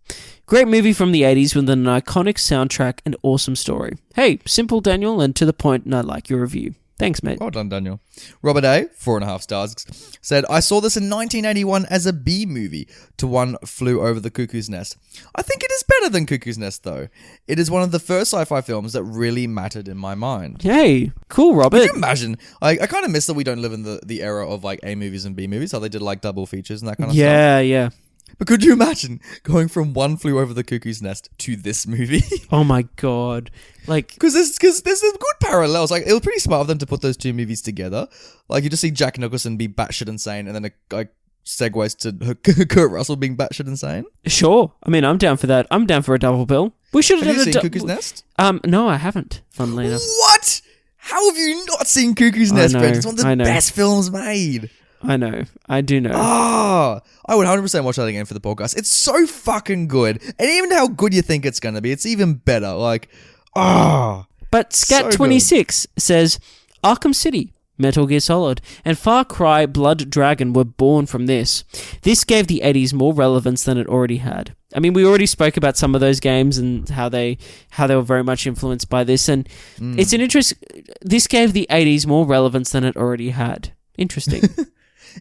Great movie from the 80s with an iconic soundtrack and awesome story. Hey, simple, Daniel, and to the point, and I like your review. Thanks, mate. Well done, Daniel. Robert A, 4.5 stars, said, I saw this in 1981 as a B movie to One Flew Over the Cuckoo's Nest. I think it is better than Cuckoo's Nest, though. It is one of the first sci-fi films that really mattered in my mind. Hey, cool, Robert. Could you imagine? I kind of miss that we don't live in the era of like A movies and B movies, how they did like double features and that kind of stuff. Yeah. But could you imagine going from One Flew Over the Cuckoo's Nest to this movie? Oh my god! Like, because there's some good parallels. Like, it was pretty smart of them to put those 2 movies together. Like, you just see Jack Nicholson be batshit insane, and then it like segues to Kurt Russell being batshit insane. Sure. I mean, I'm down for that. I'm down for a double bill. We should have you seen Cuckoo's Nest? No, I haven't. Funnily enough. What? How have you not seen Cuckoo's Nest, Brent? It's one of the best films made. I know. I do know. I would 100% watch that again for the podcast. It's so fucking good. And even how good you think it's going to be, it's even better. Like, But Scat26 says, Arkham City, Metal Gear Solid, and Far Cry Blood Dragon were born from this. This gave the 80s more relevance than it already had. I mean, we already spoke about some of those games and how they were very much influenced by this. And it's an this gave the 80s more relevance than it already had. Interesting.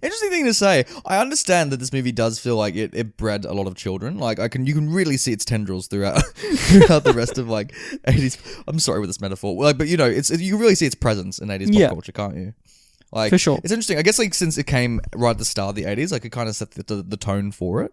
Interesting thing to say. I understand that this movie does feel like it bred a lot of children. Like you can really see its tendrils throughout the rest of like 80s. I'm sorry with this metaphor, like, but you can really see its presence in 80s pop culture, can't you? Like, for sure. It's interesting. I guess like since it came right at the start of the 80s, like it kind of set the tone for it.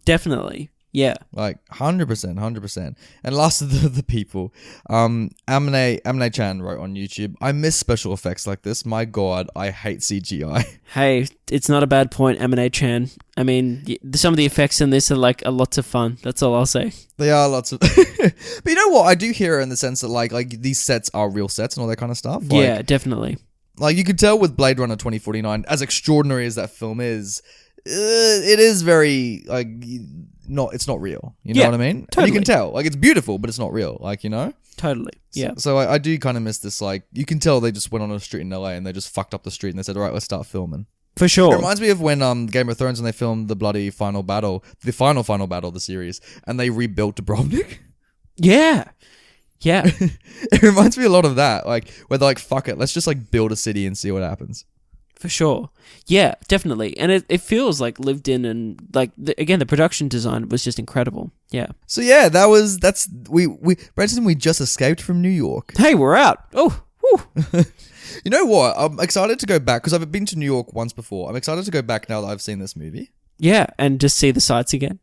Definitely. Yeah. Like 100%. And last of the people, Amine Chan wrote on YouTube, I miss special effects like this. My God, I hate CGI. Hey, it's not a bad point, Amine Chan. I mean, some of the effects in this are like a lots of fun. That's all I'll say. They are lots of... But you know what? I do hear it in the sense that like these sets are real sets and all that kind of stuff. Like, yeah, definitely. Like you could tell with Blade Runner 2049, as extraordinary as that film is, it is very like... it's not real. You know what I mean? Totally. And you can tell. Like, it's beautiful, but it's not real. Like, you know? Totally. Yeah. So I do kind of miss this, like, you can tell they just went on a street in LA and they just fucked up the street and they said, all right, let's start filming. For sure. It reminds me of when Game of Thrones, when they filmed the bloody final battle of the series, and they rebuilt Dubrovnik. Yeah. Yeah. It reminds me a lot of that. Like, where they're like, fuck it, let's just like build a city and see what happens. For sure. Yeah, definitely. And it feels like lived in, and like, again, the production design was just incredible. Yeah. So yeah, Brenton, we just escaped from New York. Hey, we're out. Oh, whew. You know what? I'm excited to go back because I've been to New York once before. I'm excited to go back now that I've seen this movie. Yeah, and just see the sights again.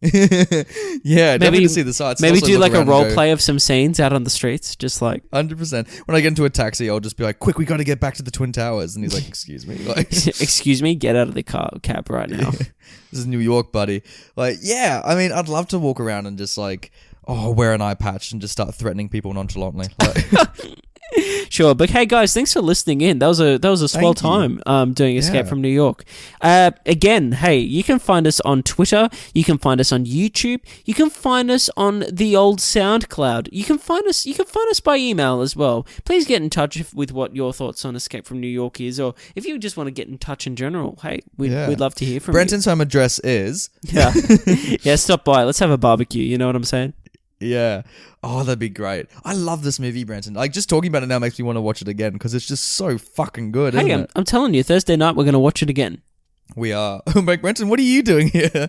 Yeah, definitely to see the sights. Maybe do like a role play of some scenes out on the streets, just like 100%. When I get into a taxi, I'll just be like, "Quick, we got to get back to the Twin Towers." And he's like, "Excuse me, like, excuse me, get out of the cab right now." This is New York, buddy. Like, yeah, I mean, I'd love to walk around and just like, wear an eye patch and just start threatening people nonchalantly. Like, Sure, but hey guys, thanks for listening in. That was a swell time doing Escape from New York. Again, hey, you can find us on Twitter, you can find us on YouTube, you can find us on the old SoundCloud. You can find us by email as well. Please get in touch with what your thoughts on Escape from New York is, or if you just want to get in touch in general. Hey, we'd love to hear from Brenton's home address is yeah, stop by. Let's have a barbecue. You know what I'm saying? Yeah. Oh, that'd be great. I love this movie, Brenton. Like, just talking about it now makes me want to watch it again because it's just so fucking good, isn't it? I'm telling you, Thursday night we're going to watch it again. We are. I'm like, Brenton, what are you doing here?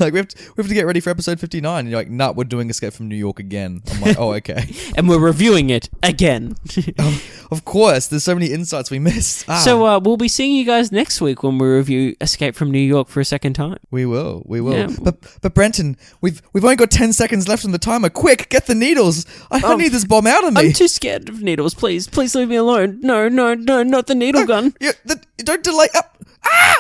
Like, we have to get ready for episode 59. And you're like, nah, we're doing Escape from New York again. I'm like, oh, okay. And we're reviewing it again. Of course. There's so many insights we missed. So we'll be seeing you guys next week when we review Escape from New York for a second time. We will. Yeah. But Brenton, we've only got 10 seconds left on the timer. Quick, get the needles. I need this bomb out of me. I'm too scared of needles. Please leave me alone. No, not the needle gun. Don't delay. Ah!